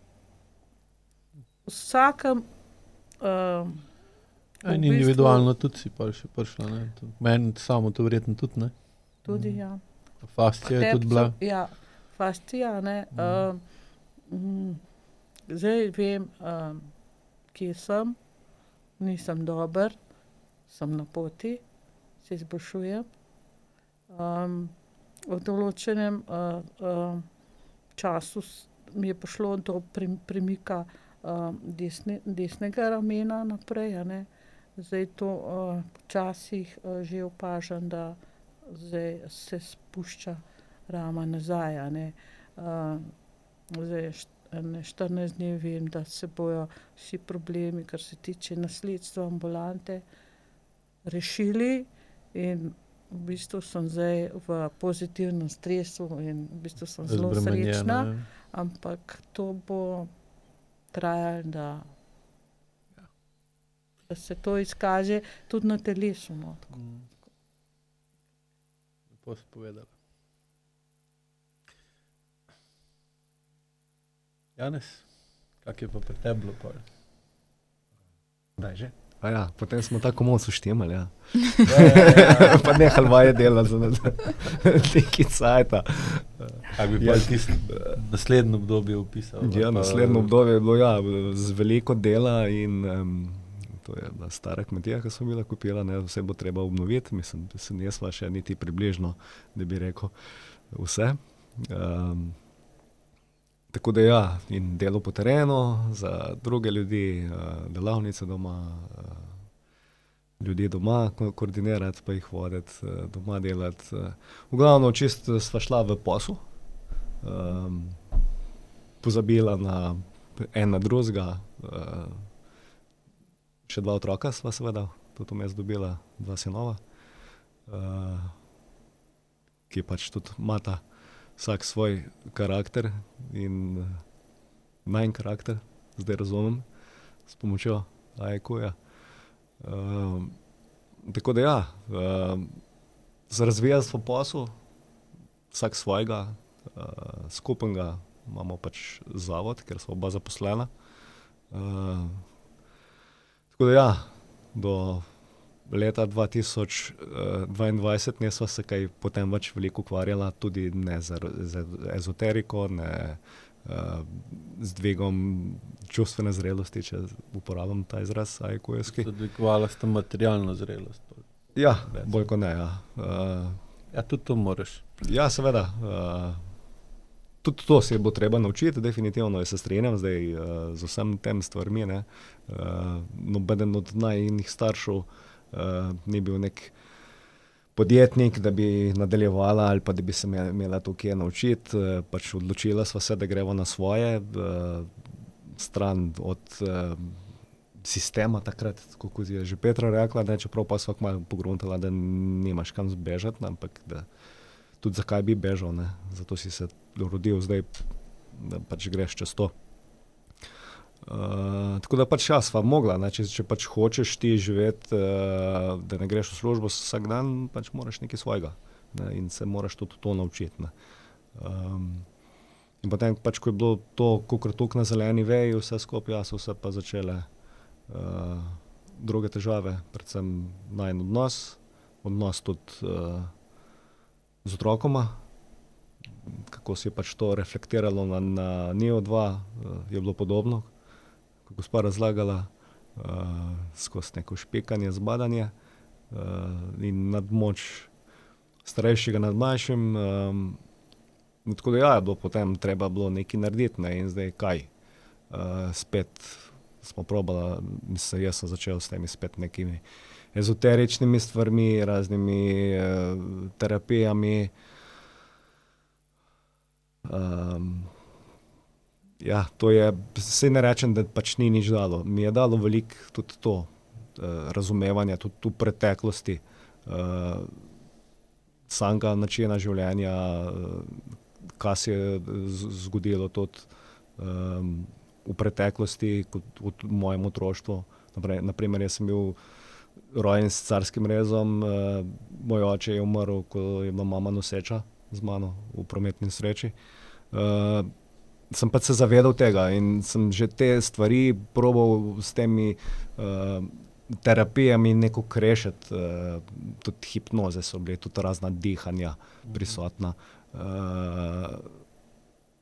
vsakem In individualno tudi si pa še prišla, ne? Meni samo to verjetno tudi, ne? Tudi, ja. Fascija je tudi bila. Ja, fascija, ne. Zdaj vem, kje sem, nisem dober, sem na poti, se izboljšujem. V določenem času mi je prišlo do premika desnega ramena naprej, a ne. Zdaj to včasih že opažam, da zdaj se spušča rama nazaj, a ne. Zdaj 14 dni vem, da se bojo vsi problemi, kar se tiče nasledstva ambulante, rešili in v bistvu sem zdaj v pozitivnem stresu in v bistvu sem zelo srečna, ampak to bo trajalo, da se to izkaže tudi na telesu, no. Lepo si povedala. Janez, kak je pa pri tebi bilo pol? Daj že. Ja, potem smo tako moc uštemali, ja. Ja. Pa nehali vaje delati za neki cajta. Kak bi pa tisto naslednje obdobje opisal? Ja, naslednje obdobje je bilo, ja, z veliko dela in to je bila stara kmetija, ki smo bila kupila, ne, vse bo treba obnoviti, mislim, da se nisva še niti približno, da bi rekel, vse. Tako da ja, in delo po terenu, za druge ljudi, delavnice doma, ljudi doma koordinirati, pa jih voditi, doma delati. V glavno čisto sva šla v posel, pozabila en na drugega, še 2 otroka sva seveda, tudi vmes dobila 2 sinova, ki pač tudi imata vsak svoj karakter in najin karakter, zdaj razumem, s pomočjo AIQ-ja. Tako da ja, razvijali smo posel, vsak svojega, skupnega, imamo pač zavod, ker sva oba zaposlena. Tako da ja, do leta 2022 nisva se kaj potem več veliko ukvarjala, tudi ne z ezoteriko, ne z dvigom čustvene zrelosti, če uporabljam ta izraz AIQ-jevski. Dvigovala sta materialno zrelost. Ja, bolj kot ne, ja. Ja, tudi to moraš. Ja, seveda. Tudi to se bo treba naučiti, definitivno, jaz se strinjam zdaj z vsem tem stvarmi, ne. Nobeden od najinih staršev ni bil nek podjetnik, da bi nadaljevala ali pa da bi se imela to kje naučiti. Pač odločila sva se, da greva na svoje, stran od sistema takrat, kot je že Petra rekla, ne, čeprav pa sva kmalu pogruntala, da nimaš kam zbežati, ampak da tudi zakaj bi bežal, ne, zato si se rodil zdaj, da pač greš čez to. Tako da pač ja, sva mogla, ne, če pač hočeš ti živeti, da ne greš v službo vsak dan, pač moraš nekaj svojega, ne, in se moraš tudi to naučiti, ne. In potem pač, ko je bilo to kakor tok na zeleni veji, vse skupaj, ja, so se pa začele druge težave, predvsem najin odnos tudi z otrokoma, kako se je pač to reflektiralo na njiju dva, je bilo podobno, ko gospa razlagala, skozi neko špekanje, zbadanje, in nadmoč starejšega nad mlajšim, tako da ja, je bilo potem treba bilo nekaj narediti, ne, in zdaj kaj? Spet smo probala, jaz sem začel s temi spet nekimi ezoteričnimi stvarmi, raznimi terapijami. Ja, to je, saj ne rečem, da pač ni nič dalo. Mi je dalo veliko tudi to razumevanje, tudi v preteklosti, samega načina življenja, kaj se je zgodilo tudi v preteklosti, kot v mojem otroštvu. Na primer, jaz sem bil rojen s carskim rezom, moj oče je umrl, ko je bila mama noseča z mano v prometni nesreči. sem pa se zavedal tega in sem že te stvari probal s temi terapijami nekako rešiti. Tudi hipnoze so bile, tudi razna dihanja prisotna.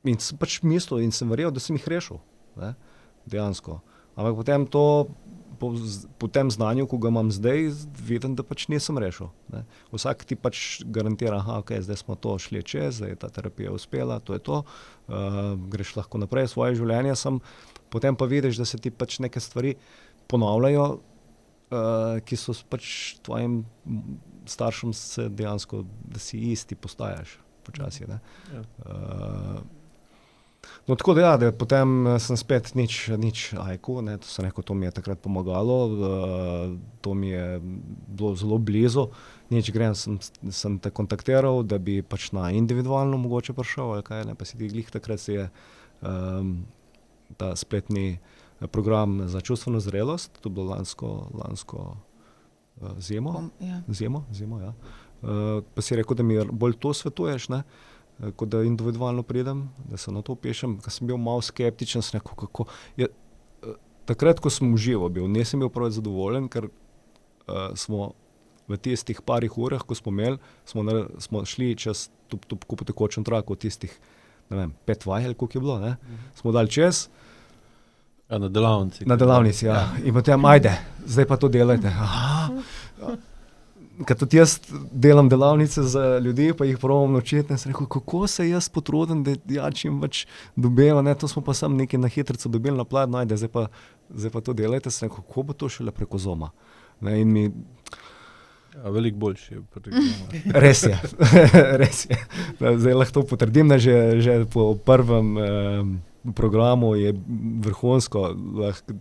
In sem pač mislil in sem verjel, da sem jih rešil, ne, dejansko. Ampak potem po tem znanju, ko ga imam zdaj, vidim, da pač nisem rešil, ne. Vsak ti pač garantira, zdaj smo to šli čez, zdaj je ta terapija uspela, to je to, greš lahko naprej svoje življenje, potem pa vidiš, da se ti pač neke stvari ponavljajo, ki so pač tvojim staršem se dejansko, da si isti postajaš počasi, ne. No, tako da potem sem spet nič ajku, ne, to sem rekel, to mi je takrat pomagalo, to mi je bilo zelo blizu, sem te kontaktiral, da bi pač na individualno mogoče prišel, ali kaj, ne, pa si ti glih takrat si je ta spletni program za čustveno zrelost, to je bilo lansko zimo, ja. Pa si rekel, da mi bolj to svetuješ, ne, kot da individualno pridem, da se na to vpišem, ker sem bil malo skeptičen, sem rekel, kako je. Takrat, ko sem užival bil, nisem bil prav zadovoljen, ker smo v tistih parih urah, ko smo imeli, smo šli čez po tekočem traku, tistih, ne vem, 5 vaj, ali koliko je bilo, ne, smo dali čez. Na delavnici. Na delavnici, ja. In potem, ajde, zdaj pa to delajte. Ker tudi jaz delam delavnice za ljudi, pa jih probam naučiti, in sem rekel, kako se jaz potrudim, da čim več dobijo, ne, to smo pa samo nekaj na hitrico dobili na pladnju, ajde, zdaj pa to delajte, sem rekel, kako bo to šele preko Zoma. Ne, in mi... Ja, veliko boljši je preko Zoma. Res je. Zdaj lahko to potrdim, da že po prvem programu je vrhunsko,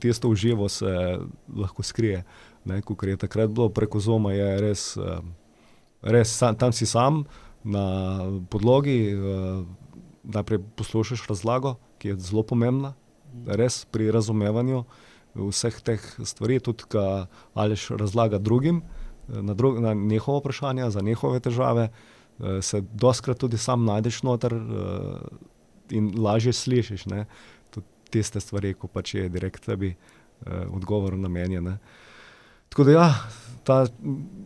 tisto v živo se lahko skrije. Ne, kakor je takrat bilo preko Zoma, je res tam si sam na podlogi, najprej poslušaš razlago, ki je zelo pomembna, res pri razumevanju vseh teh stvari, tudi ka Aleš razlaga drugim, na njihova vprašanja, za njihove težave, se dostikrat tudi sam najdeš noter in lažje slišiš, ne, tudi tiste stvari, ko pač je direkt tebi odgovor namenjen, ne. Tako da ja,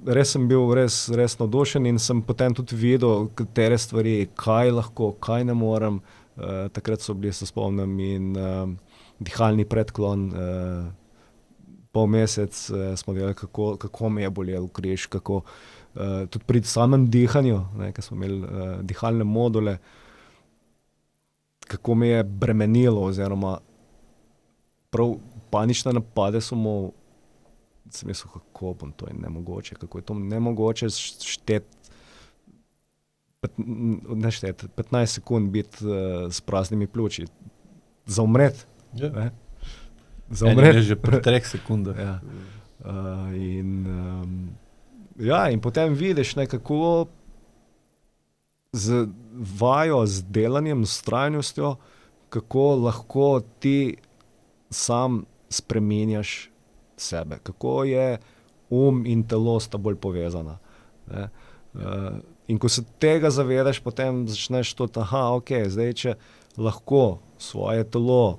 res sem bil res navdušen in sem potem tudi videl, katere stvari, kaj lahko, kaj ne morem. Takrat so bili, se spomnim, in dihalni predklon, pol mesec smo delali, kako me je bolel križ, kako tudi pri samem dihanju, ne, ker smo imeli dihalne module, kako me je bremenilo oziroma prav panične napade so mu. Sem mislil, kako bom, to je nemogoče, kako je to nemogoče šteti, 15 sekund biti s praznimi pljuči, zaumreti. Ja. Zaumreti. Je že pri 3 sekundah. Ja. In potem vidiš, ne, kako z vajo, z delanjem, s vztrajnostjo, kako lahko ti sam spreminjaš sebe, kako je in telo sta bolj povezana, ne. In ko se tega zavedaš, potem začneš to, zdaj, če lahko svoje telo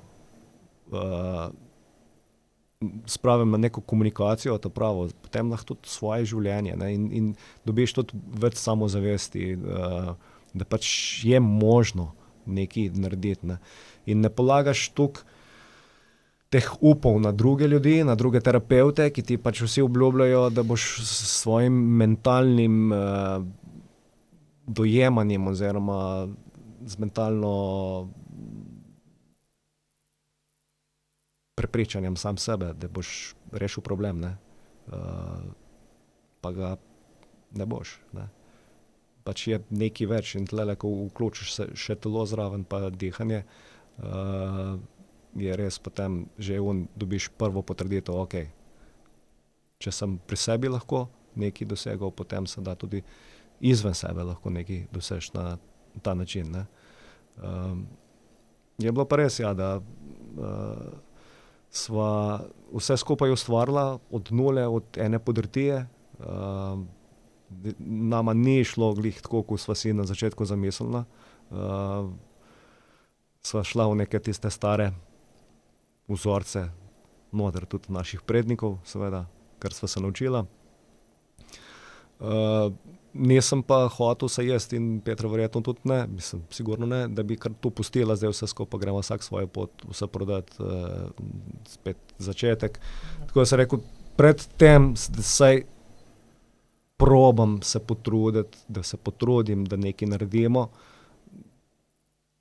spravim na neko komunikacijo, potem lahko tudi svoje življenje, ne, in dobiš tudi več samozavesti, da pač je možno nekaj narediti, ne. In ne polagaš toliko teh upov na druge ljudi, na druge terapevte, ki ti pač vsi obljubljajo, da boš s svojim mentalnim dojemanjem oziroma z mentalno prepričanjem sam sebe, da boš rešil problem, ne. Pa ga ne boš, ne. Pač je nekaj več in tlele, ko vključiš še telo zraven pa dihanje, je res potem že dobiš prvo potrditev, če sem pri sebi lahko nekaj dosegal, potem se da tudi izven sebe lahko nekaj dosež na ta način, ne. Je bilo pa res, ja, da sva vse skupaj ustvarila od nule, od ene podrtije. Nama ni šlo glih tako, ko sva si na začetku zamislila. sva šla v neke tiste stare vzorce, noter tudi naših prednikov, seveda, kar sva se naučila. Nisem pa hotel se jesti in Petra verjetno tudi ne, mislim, sigurno ne, da bi kar to pustila, zdaj vse skupaj gremo vsak svojo pot, vse prodati, spet začetek. Tako da sem rekel, pred tem saj probam se potruditi, da se potrudim, da nekaj naredimo.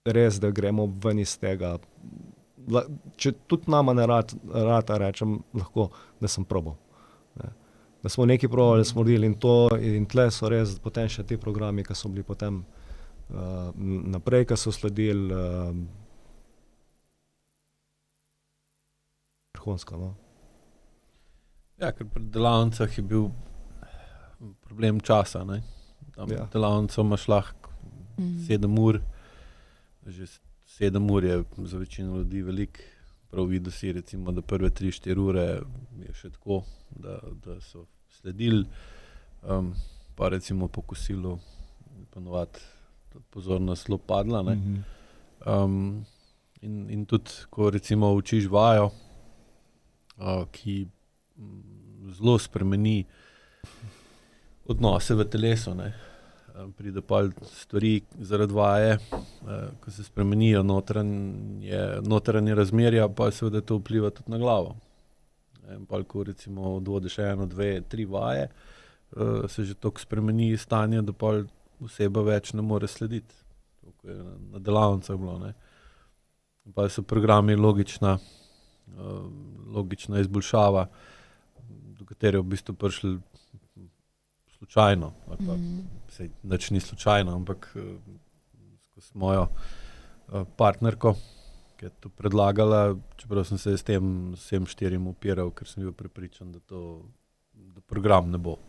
Res, da gremo ven iz tega. Če tudi nama ne rata, rečem lahko, da sem probal. Da smo nekaj probali, da smo naredili in to, in tle so res potem še ti programi, ki so bili potem naprej, ki so sledili, vrhunsko, no. Ja, ker pri delavnicah je bil problem časa, ne. Tam delavnico imaš lahko 7 ur, že 7 ur je za večino ljudi veliko. Prav videl si recimo, da prve 3-4 ure je še tako, da so sledili, pa recimo po kosilu ponovadi pozornost zelo padla, ne. In tudi, ko recimo učiš vajo, ki zelo spremeni odnose v telesu, ne. Pride pa stvari zaradi vaje, ko se spremenijo notranje razmerja, pa seveda to vpliva tudi na glavo. In pa ko recimo odvodiš 1, 2, 3 vaje, se že toliko spremeni stanje, da pa oseba več ne more slediti. Tako je na delavnicah bilo, ne. Pa so programi logična izboljšava, do katere v bistvu prišli slučajno, ali pa saj nič ni slučajno, ampak skozi mojo partnerko, ki je to predlagala, čeprav sem se s tem vsem 4 upiral, ker sem bil prepričan, da program ne bo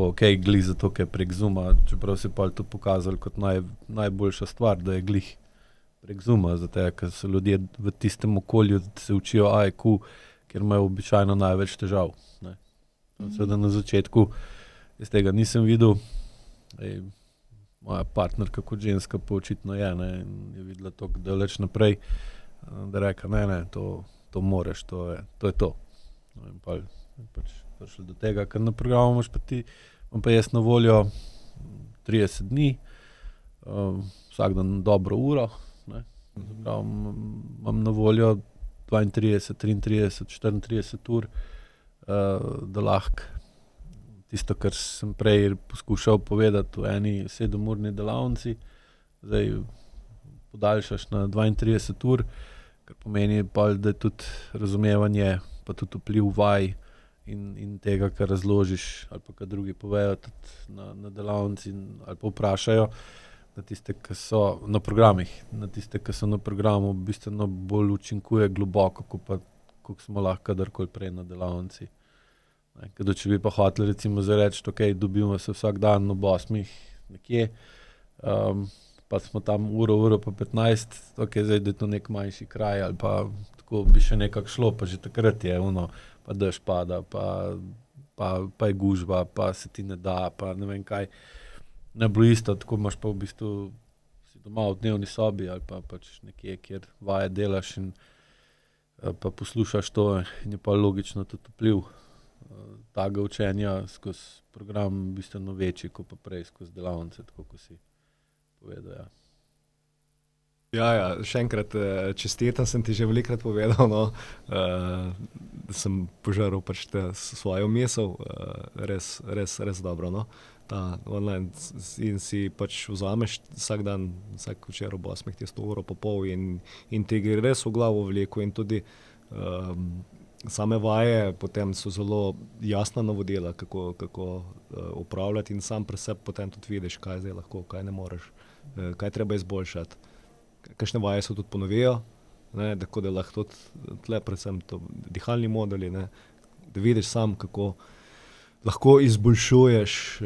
okej, glih zato, ker je prek Zooma, čeprav se je pa to pokazalo kot najboljša stvar, da je glih prek Zooma, zato ker so ljudje v tistem okolju, da se učijo IQ, kjer imajo običajno največ težav, ne. Seveda na začetku jaz tega nisem videl, moja partnerka kot ženska pa očitno je, ne, in je videla toliko daleč naprej, da reka, ne, to moreš, to je to. No, in pa pač prišli do tega, ker na programu imam pa jaz na voljo 30 dni, vsak dan dobro uro, ne, imam na voljo 32, 33, 34 ur, da lahko tisto, kar sem prej poskušal povedati v eni 7-urni delavnici, zdaj podaljšaš na 32 ur, kar pomeni pa, da je tudi razumevanje, pa tudi vpliv vaj in tega, kar razložiš, ali pa kar drugi povejo tudi na delavnici, ali pa vprašajo, na tiste, ki so na programih, na programu bistveno bolj učinkuje globoko, kot smo lahko kadarkoli prej na delavnici. Ker če bi pa hoteli recimo zdaj reči, okej, dobimo se vsak dan ob 8 nekje, pa smo tam uro pa 15, okej, zdaj je to nek manjši kraj, ali pa tako bi še nekako šlo, pa že takrat je pa dež pada, pa je gužva, pa se ti ne da, pa ne vem kaj. Ne bilo isto, tako imaš pa v bistvu si doma v dnevni sobi ali pa pač nekje, kjer vaje delaš in pa poslušaš to in je pa logično tudi vpliv tega učenja skozi program bistveno večji, kot pa prej skozi delavnice, tako kot si povedal, ja. Ja, še enkrat čestitam, sem ti že velikokrat povedal, no, da sem požaral pač svojo misel, res dobro, no. Ta online in si pač vzameš vsak dan, vsak večer ob 8 tisto uro pa pol in ti gre res v glavo veliko in tudi same vaje potem so zelo jasna navodila, kako upravljati in sam pri sebi potem tudi vidiš, kaj zdaj lahko, kaj ne moreš, kaj treba izboljšati. Kakšne vaje se tudi ponovijo, ne, tako da lahko tudi tle predvsem to dihalni moduli, ne, da vidiš sam, kako lahko izboljšuješ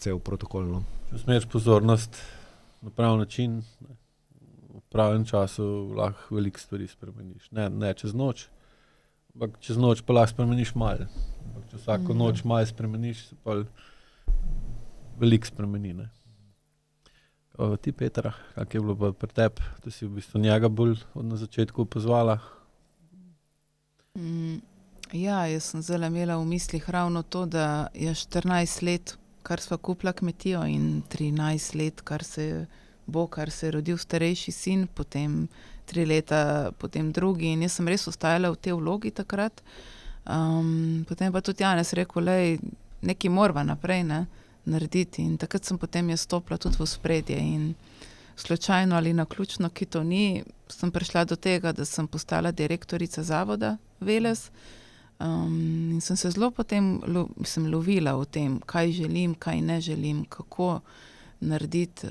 cel protokol, no. Če usmeriš pozornost na pravi način, v pravem času lahko veliko stvari spremeniš. Ne čez noč, ampak čez noč pa lahko spremeniš malo. Če vsako noč malo spremeniš, se pa veliko spremeni, ne. Ti, Petra, kak je bilo pa pri tebi, da si v bistvu njega bolj od na začetku pozvala? Ja, jaz sem zdaj imela v mislih ravno to, da je 14 let, kar sva kupila kmetijo in 13 let, kar se je rodil starejši sin, potem 3 leta, potem drugi in jaz sem res ostajala v tej vlogi takrat. Potem pa tudi Janez rekel, lej, nekaj morava naprej narediti in takrat sem potem jaz stopila tudi v spredje in slučajno ali naključno, ki to ni, sem prišla do tega, da sem postala direktorica zavoda Veles. In sem se zelo potem lovila v tem, kaj želim, kaj ne želim, kako narediti.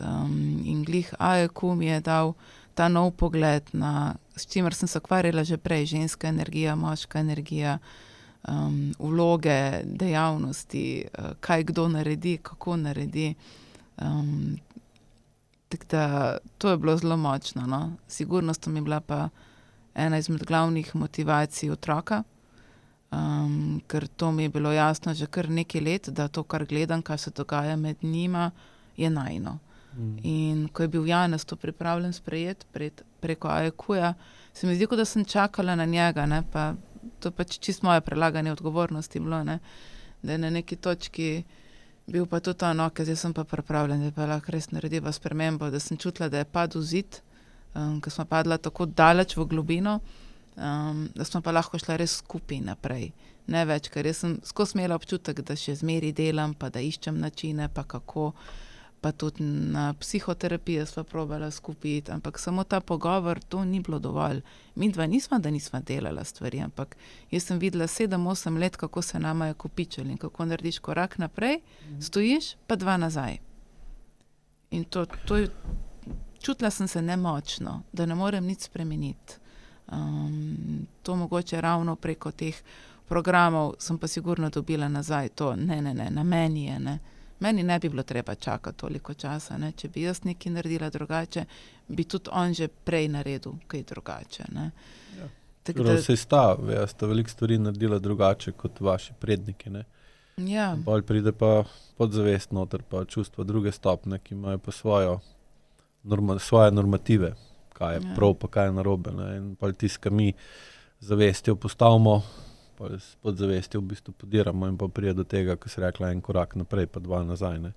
In glih AEQ mi je dal ta nov pogled, s čimer sem se ukvarjala že prej, ženska energija, moška energija, vloge, dejavnosti, kaj kdo naredi, kako naredi. Tako da to je bilo zelo močno, no. Sigurnost mi je bila pa ena izmed glavnih motivacij otroka, ker to mi je bilo jasno že kar nekaj let, da to, kar gledam, kaj se dogaja med njima, je najino. In ko je bil Janez to pripravljen sprejeti preko AEQ-ja, se mi zdi, kot da sem čakala na njega, ne, pa to pač čisto moje prelaganje odgovornosti bilo, ne, da je na neki točki bil pa tudi on, ok, zdaj sem pa pripravljen, da pa lahko res narediva spremembo, da sem čutila, da je padel zid, ko smo padla tako daleč v globino, da smo pa lahko šla res skupaj naprej. Ne več, ker jaz sem skozi imela občutek, da še zmeri delam, pa da iščem načine, pa kako, pa tudi na psihoterapije sva probala skupaj iti, ampak samo ta pogovor, to ni bilo dovolj. Midva nisva, da nisva delala stvari, ampak jaz sem videla 7-8 let, kako se nama je kopičili in kako narediš korak naprej, stojiš, pa 2 nazaj. In to je, čutila sem se nemočno, da ne morem nič spremeniti. To mogoče ravno preko teh programov sem pa sigurno dobila nazaj to, ne, na meni je, ne. Meni ne bi bilo treba čakati toliko časa, ne. Če bi jaz nekaj naredila drugače, bi tudi on že prej naredil kaj drugače, ne. Ja. Tako da, Saj sta veliko stvari naredila drugače kot vaši predniki, ne. ja, Bolj pride pa podzavest noter, pa čustva druge stopne, ki imajo pa svoje normative, kaj je prav, pa kaj je narobe, ne. In pa tisto, kar mi zavestjo postavimo, pa s podzavestjo v bistvu podiramo in pa pride do tega, ko si rekla, en korak naprej, pa 2 nazaj, ne.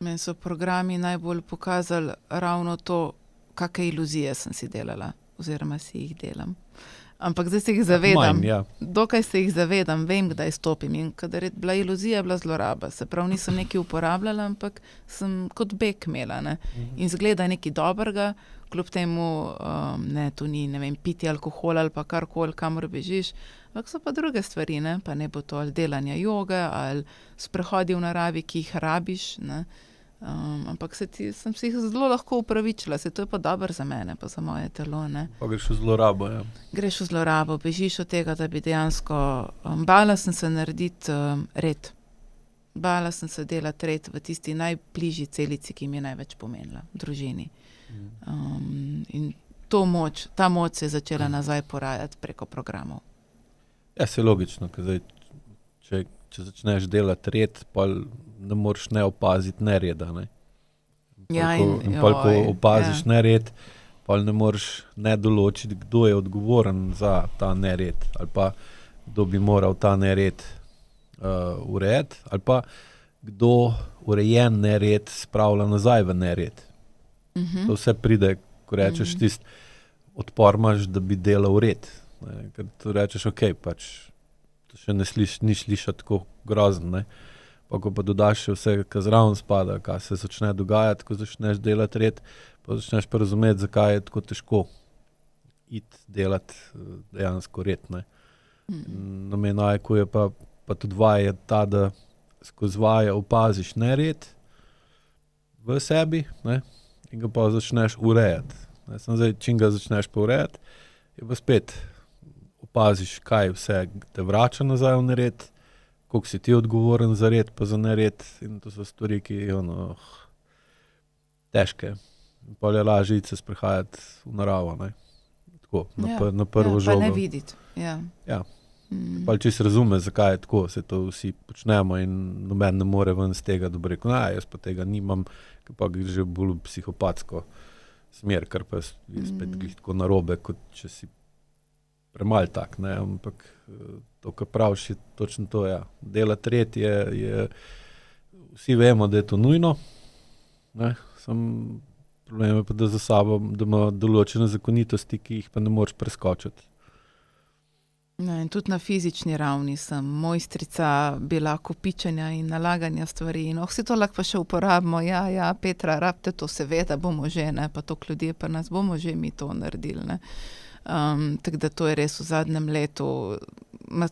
meni so programi najbolj pokazali ravno to, kakšne iluzije sem si delala, oziroma si jih delam. Ampak zdaj se jih zavedam. Manj, ja. Dokaj se jih zavedam, vem, kdaj stopim in kadar je bila iluzija, je bila zloraba. Se pravi, nisem nekaj uporabljala, ampak sem kot bek imela, ne. In zgleda nekaj dobrega, kljub temu, ne, to ni, ne vem, piti alkohol ali pa karkoli, kamor bežiš, ampak so pa druge stvari, ne, pa ne bo to ali delanje joge ali sprehodi v naravi, ki jih rabiš, ne. Ampak sem si jih zelo lahko upravičila, to je pa dobro za mene, pa za moje telo, ne. Pa greš v zlorabo, ja. Greš v zlorabo, bežiš od tega, da bi dejansko, bala sem se narediti red. Bala sem se delati red v tisti najbližji celici, ki mi je največ pomenila, družini. In ta moč se je začela nazaj porajati preko programov. Ja, se je logično, ker zdaj, če začneš delati red, pa ne moreš ne opaziti nereda, ne. In pol, ko opaziš nered, pol ne moreš ne določiti, kdo je odgovoren za ta nered, ali pa kdo bi moral ta nered urejati, ali pa kdo urejen nered spravlja nazaj v nered. To vse pride, ko rečeš odpor imaš, da bi delal red. Ne, ker tu rečeš, ok, pač to še ni slišati tako grozno, ne. Pa ko pa dodaš še vse, kar zraven spada, kaj se začne dogajati, ko začneš delati red, pa začneš pa razumeti, zakaj je tako težko iti delati dejansko red, ne. Namen AEQ je pa tudi vaja ta, da skozi vaje opaziš nered v sebi, ne, in ga pa začneš urejati. Samo zdaj, čim ga začneš pa urejati, je pa spet opaziš, kaj vse te vrača nazaj v nered, koliko si ti odgovoren za red pa za nered, in to so stvari, ki težke. In pol je lažje iti se sprehajati v naravo, ne. Tako, na prvo žogo. Pa ne videti, ja. Ja. Pol čisto razume, zakaj je tako, se to vsi počnemo in noben ne more ven z tega, da bo rekel, jaz pa tega nimam, ki pa gre že bolj v psihopatsko smer, kar pa je spet glih tako narobe, kot če si premalo tak, ne, ampak to, kar praviš, je točno to, ja. Delati red je vsi vemo, da je to nujno, ne, sam problem je pa, da za sabo, da ima določene zakonitosti, ki jih pa ne moreš preskočiti. No, in tudi na fizični ravni sem mojstrica bila kopičenja in nalaganja stvari in vsi to lahko pa še uporabimo, ja, Petra, rabite to, seveda bomo že, ne, pa toliko ljudje pa nas bomo že mi to naredili, ne. Tako da to je res v zadnjem letu,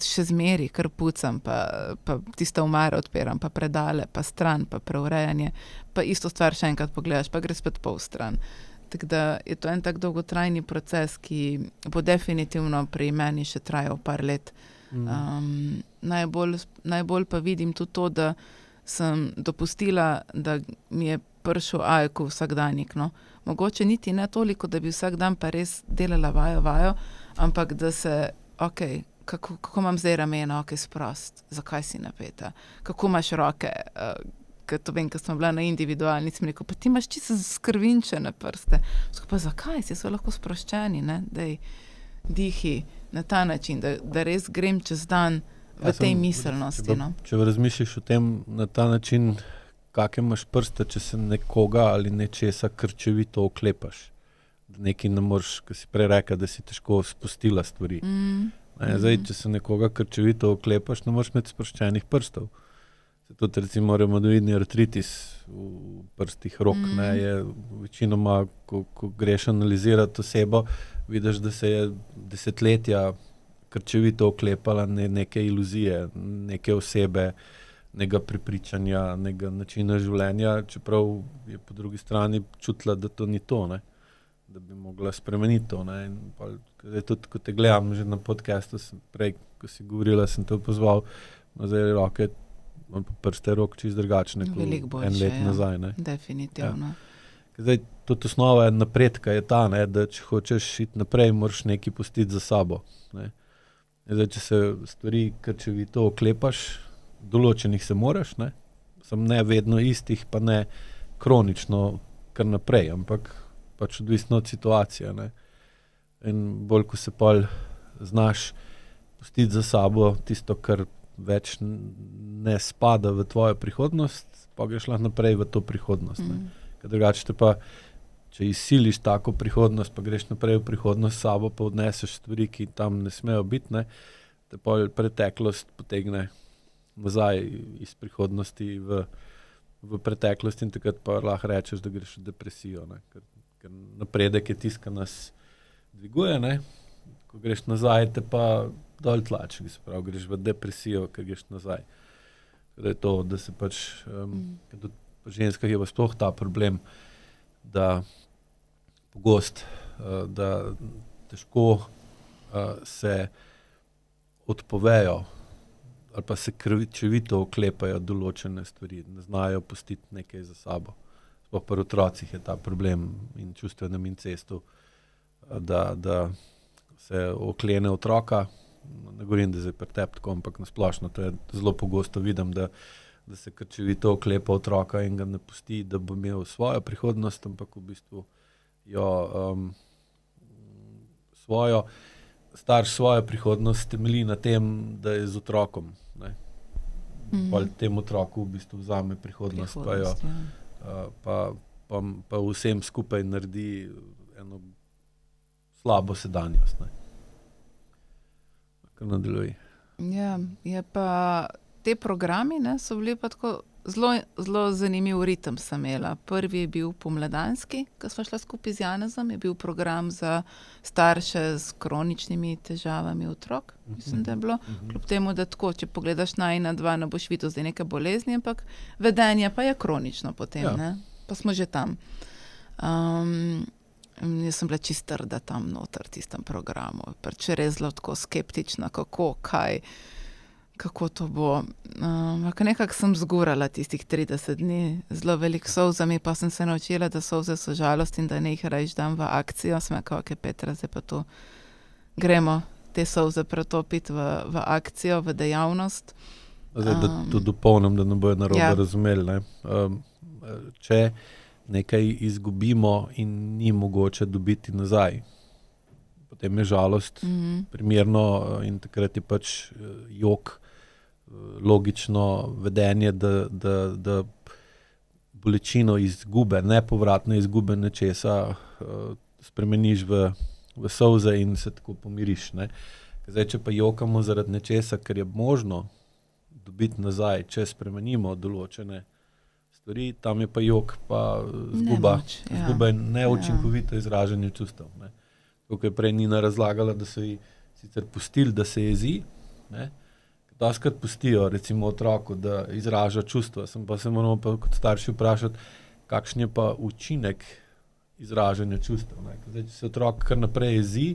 še zmeri, kar pucam, pa tiste omare odpiram, pa predale, pa stran, pa preurejanje, pa isto stvar še enkrat pogledaš, pa gre spet pol stran. Tako da je to en tak dolgotrajni proces, ki bo definitivno pri meni še trajal par let. Najbolj pa vidim tudi to, da sem dopustila, da mi je prišel AEK vsakdanjik, no. Mogoče niti ne toliko, da bi vsak dan pa res delala vajo, ampak da se, okej, kako imam zdaj ramena, sprost, zakaj si napeta, kako imaš roke, ker to vem, ko smo bila na individualni, sem rekel, pa ti imaš čisto skrvinčene prste. Pa zakaj? Si so lahko sproščeni, ne? Daj, dihi na ta način, da res grem čez dan v tej miselnosti. Če razmišljaš o tem na ta način, kakšne imaš prste, če se nekoga ali nečesa krčevito oklepaš. Da nekaj ne moreš, ko si prej rekel, da si težko spustila stvari. Zdaj, če se nekoga krčevito oklepaš, ne moreš imeti sproščenih prstov. Tudi recimo revmatoidni artritis v prstih rok, ne, je večinoma, ko greš analizirati osebo, vidiš, da se je desetletja krčevito oklepala neke iluzije, neke osebe, nekega prepričanja, nekega načina življenja, čeprav je po drugi strani čutila, da to ni to, ne, da bi mogla spremeniti to. Ne, in pa, tudi, ko te gledam že na podcastu, prej, ko si govorila, sem te pozval, zdaj roke prste rok čist drugačne kot en let nazaj. Ne? Definitivno. Ja. Zdaj, tudi osnova napredka je ta, ne, da če hočeš iti naprej, moraš nekaj pustiti za sabo. Ne. Zdaj, če se stvari krčevito oklepaš, določenih se moraš, ne, sem ne vedno istih, pa ne kronično kar naprej, ampak pač odvisno od situacije. Ne. In bolj, ko se pol znaš pustiti za sabo tisto, kar več ne spada v tvojo prihodnost, pa greš lahko naprej v to prihodnost. Ker drugače te pa, če izsiliš tako prihodnost, pa greš naprej v prihodnost s sabo, pa odneseš stvari, ki tam ne smejo biti, ne, te pa preteklost potegne nazaj iz prihodnosti v preteklost in takrat pa lahko rečeš, da greš v depresijo. Ne, ker napredek je tisto, kar nas dviguje, ne, ko greš nazaj, te pa dol tlači, se pravi, greš v depresijo, ker greš nazaj. Da je to, da se pač, tudi po ženskah je pa sploh ta problem, da pogost, da težko se odpovejo ali pa se krčevito oklepajo določene stvari, ne znajo pustiti nekaj za sabo. Sploh pri otrocih je ta problem in čustvenem incestu, da se oklene otroka, ne govorim, da zdaj pri tebi tako, ampak nasplošno, to je zelo pogosto vidim, da se krčevito oklepa otroka in ga ne pusti, da bo imel svojo prihodnost, ampak v bistvu starš svojo prihodnost temelji na tem, da je z otrokom. Ne. Tem otroku v bistvu vzame prihodnost pa vsem skupaj naredi eno slabo sedanjost. Ne. Kar nadaljuje. Ja, je pa te programi, ne, so bili pa tako zelo zanimiv ritem sem imela. Prvi je bil pomladanski, ko sva šla skupaj z Janezom, je bil program za starše s kroničnimi težavami otrok, mislim, da je bilo. Kljub temu, da tako, če pogledaš na 1-2, ne boš videl zdaj neke bolezni, ampak vedenje pa je kronično potem, ne. Pa smo že tam. Jaz sem bila čist trda tam noter v tistem programu. Pač res zelo tako skeptična, kako to bo. Nekako sem zgurala tistih 30 dni, zelo veliko solzami, pa sem se naučila, da solze so žalost in da ne jih rajš dam v akcijo. Sem rekla, Petra, zdaj pa to gremo te solze pretopiti v akcijo, v dejavnost. Zdaj, da to dopolnim, da ne bojo narobe razumeli. Ne. Če nekaj izgubimo in ni mogoče dobiti nazaj. Potem je žalost primerno in takrat je pač jok, logično vedenje, da bolečino izgube, nepovratne izgube nečesa spremeniš v solze in se tako pomiriš. Ne? Zdaj, če pa jokamo zaradi nečesa, ker je možno dobiti nazaj, če spremenimo določene stvari, tam je pa jok, pa izguba je neučinkovito izražanje čustev. Ne? Tako je prej Nina razlagala, da so ji sicer pustili, da se jezi, ne? Doskrat pustijo recimo otroku, da izraža čustva, se moramo pa kot starši vprašati, kakšen je pa učinek izražanja čustev. Ne? Zdaj, če se otrok kar naprej jezi,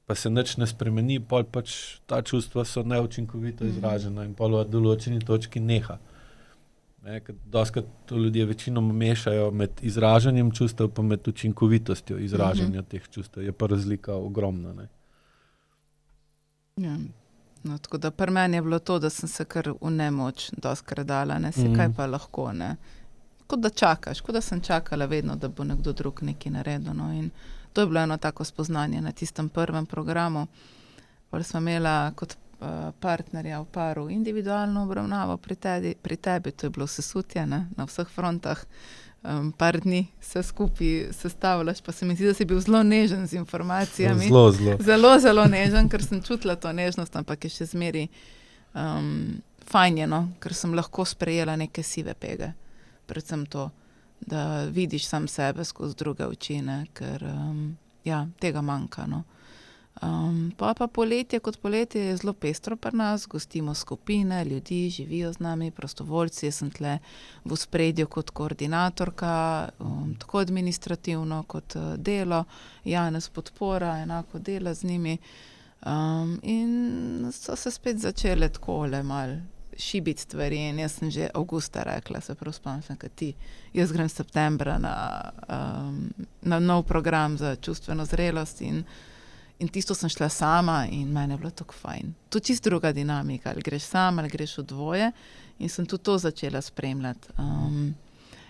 pa se nič ne spremeni, pol pač ta čustva so neučinkovito izražena in pol v določeni točki neha. Ne? Doskrat to ljudje večinoma mešajo med izražanjem čustev pa med učinkovitostjo izražanja teh čustev. Je pa razlika ogromna. Ne? Ja. No, tako da pri meni je bilo to, da sem se kar v nemoč doskrat dala, ne, kaj pa lahko, ne. Kot da čakaš, kot da sem čakala vedno, da bo nekdo drug nekaj naredil, no, in to je bilo eno tako spoznanje na tistem prvem programu, pa smo imela kot partnerja v paru individualno obravnavo pri tebi, to je bilo sesutje, ne, na vseh frontah, par dni se skupaj sestavljaš, pa se mi zdi, da si bil zelo nežen z informacijami. Zelo nežen, ker sem čutila to nežnost, ampak je še zmeri fajn je, no, ker sem lahko sprejela neke sive pege. Predvsem to, da vidiš sam sebe skozi druge oči, ne, ker tega manjka, no. Pa poletje kot poletje je zelo pestro pri nas, gostimo skupine, ljudi, živijo z nami, prostovoljci, jaz sem tle v ospredju kot koordinatorka, tako administrativno kot delo, Janez podpora, enako dela z njimi, in so se spet začele takole malo šibiti stvari in jaz sem že avgusta rekla, se prav spomnim, kot ti, jaz grem septembra na nov program za čustveno zrelost in tisto sem šla sama in meni je bilo tako fajn. To čist druga dinamika, ali greš sama, ali greš v dvoje in sem tudi to začela spremljati.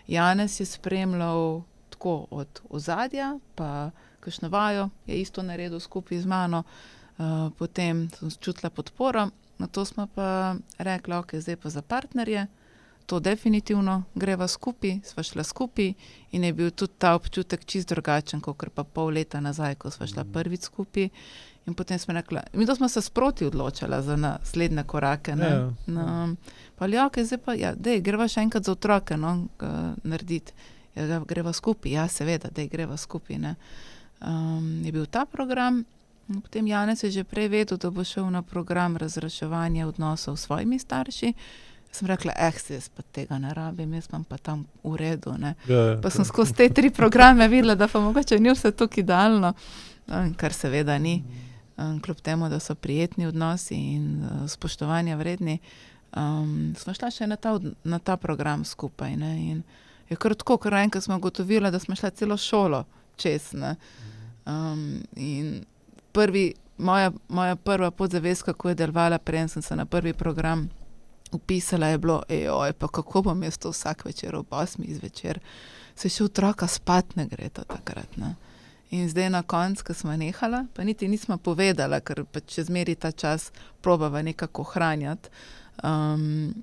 Janez je spremljal tako od ozadja, pa kakšno vajo je isto naredil skupaj z mano, potem sem čutila podporo, na to smo pa rekla, ok, zdaj pa za partnerje, to definitivno greva skupaj, sva šla skupaj in je bil tudi ta občutek čist drugačen, kakor pa pol leta nazaj, ko sva šla prvič skupaj. In potem smo rekla, mi to smo se sproti odločila za naslednje korake, ne. Pa ok, zdaj pa, dej, greva še enkrat za otroke, no, narediti. Greva skupaj, seveda, dej, greva skupaj, ne. Je bil ta program, potem Janez je že prej vedel, da bo šel na program razreševanja odnosov s svojimi starši. Sem rekla, se jaz pa tega ne rabim, jaz imam pa tam v redu, ne. Pa sem skozi te 3 programe videla, da pa mogoče ni vse tako idealno, kar seveda ni, kljub temu, da so prijetni odnosi in spoštovanja vredni. Smo šla še na ta program skupaj, ne, in je kar tako, ker enkrat smo ugotovila, da smo šla celo šolo čez, ne. In moja prva podzavest, kako je delovala, preden sem se na prvi program upisala, je bilo, pa kako bom jaz to vsak večer ob 8 zvečer, se še otroka spat ne gre to takrat, ne. In zdaj na koncu, ko smo nehala, pa niti nismo povedala, ker pa če zmeri ta čas probava nekako ohranjati,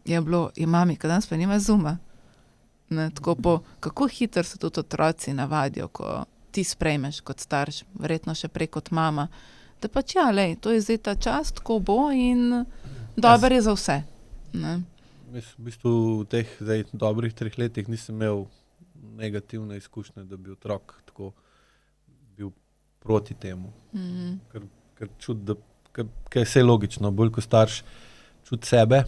je bilo, mami, kaj danes pa nima Zooma, ne, tako kako hitro se tudi otroci navadijo, ko ti sprejmeš kot starš, verjetno še prej kot mama, da pač to je zdaj ta čas, tako bo in dober je za vse. Ne. V bistvu v teh zdaj dobrih 3 letih nisem imel negativne izkušnje, da bi otrok tako bil proti temu. Ker čuti, ker je vse logično, bolj ko starš čuti sebe,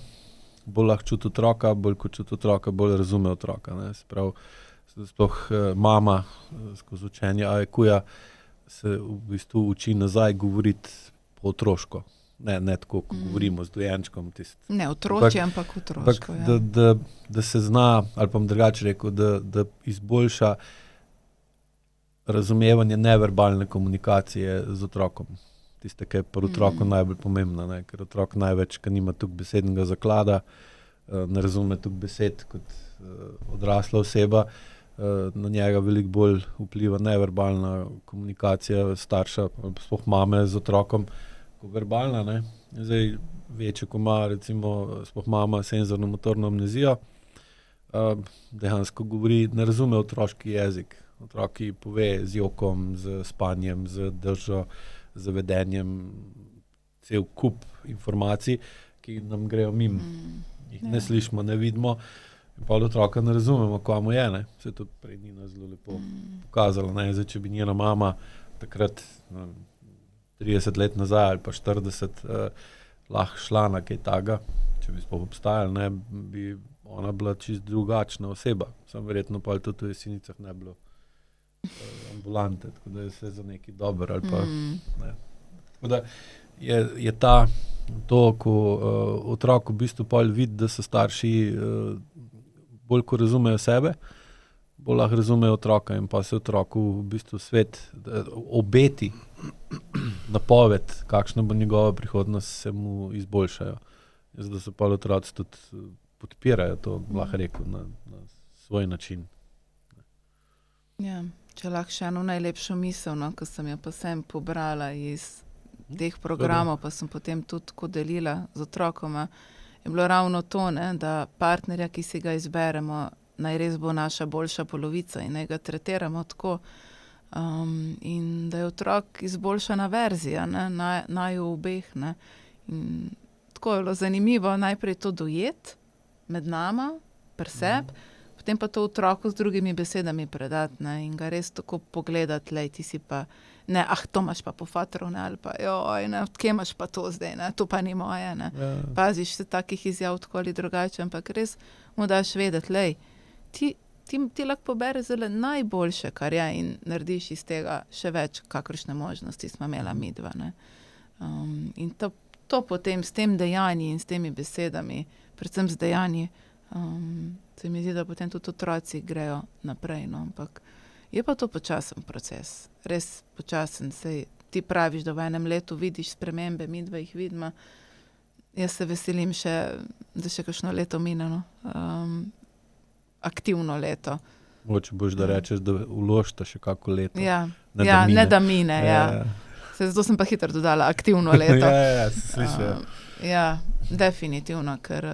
bolj lahko čuti otroka, bolj ko čuti otroka, bolj razume otroka. Ne. Se pravi, sploh mama skozi učenje AEQ-ja se v bistvu uči nazaj govoriti po otroško. Ne tako, ko govorimo z dojenčkom. Ne otročje, ampak otroško. Da se zna, ali pa bom drugače rekel, da izboljša razumevanje neverbalne komunikacije z otrokom. Tiste, ki je pri otroku najbolj pomembna, ne? Ker otrok največ, ki nima toliko besednega zaklada, ne razume toliko besed kot odrasla oseba, na njega veliko bolj vpliva neverbalna komunikacija starša, sploh mame z otrokom, kot verbalna, ne. Zdaj, večje, ko ima recimo sploh mama senzorno motorno amnezijo, dejansko govori, ne razume otroški jezik. Otrok ji pove z jokom, z spanjem, z držo, z vedenjem, cel kup informacij, ki nam grejo mimo. Jih ne slišimo, ne vidimo. In pol otroka ne razumemo, kaj mu je, ne. Se je tudi prej Nina zelo lepo pokazala, ne. Zdaj, če bi njena mama takrat 30 let nazaj ali pa 40 lahko šla na kaj takega, če bi sploh obstajali, ne, bi ona bila čisto drugačna oseba. Samo verjetno pol tudi v Jesenicah ne bilo ambulante, tako da je vse za nekaj dobro ali pa ne. Tako da je to, ko otrok v bistvu pol vidi, da so starši bolj, ko razumejo sebe, bolj lahko razumejo otroka in pa se otroku v bistvu svet obeti, napoved, kakšna bo njegova prihodnost, se mu izboljšajo. Zato se pol otroci tudi podpirajo, to lahko rekel, na svoj način. Ja, če lahko še eno najlepšo misel, no, ko sem jo pa sem pobrala iz teh programov, pa sem potem tudi tako delila z otrokoma, je bilo ravno to, ne, da partnerja, ki si ga izberemo, naj res bo naša boljša polovica in naj ga tretiramo tako. In da je otrok izboljšana verzija, ne, naju obeh, ne. In tako je bilo zanimivo najprej to dojeti med nama, pri sebi, potem pa to otroku z drugimi besedami predati, ne, in ga res tako pogledati, lej, ti si pa, ne, to imaš pa po fatru, ne, ali pa, joj, ne, odkje imaš pa to zdaj, ne, to pa ni moje, ne. Paziš se takih izjav tako ali drugače, ampak res mu daš vedeti, lej, ti lahko pobereš zelo najboljše, kar je, in narediš iz tega še več, kakršne možnosti smo imela midva, ne. In to potem s tem dejanji in s temi besedami, predvsem z dejanji, se mi zdi, da potem tudi otroci grejo naprej, no, ampak je pa to počasen proces, res počasen, saj ti praviš, da v enem letu vidiš spremembe, midva jih vidima, jaz se veselim še, da še kakšno leto mine, no, aktivno leto. Mogoče boš, da rečeš, da vložite še kako leto. Ja, ne da mine, ja. Zato sem pa hitro dodala aktivno leto. Ja, se sliši. Ja, definitivno, ker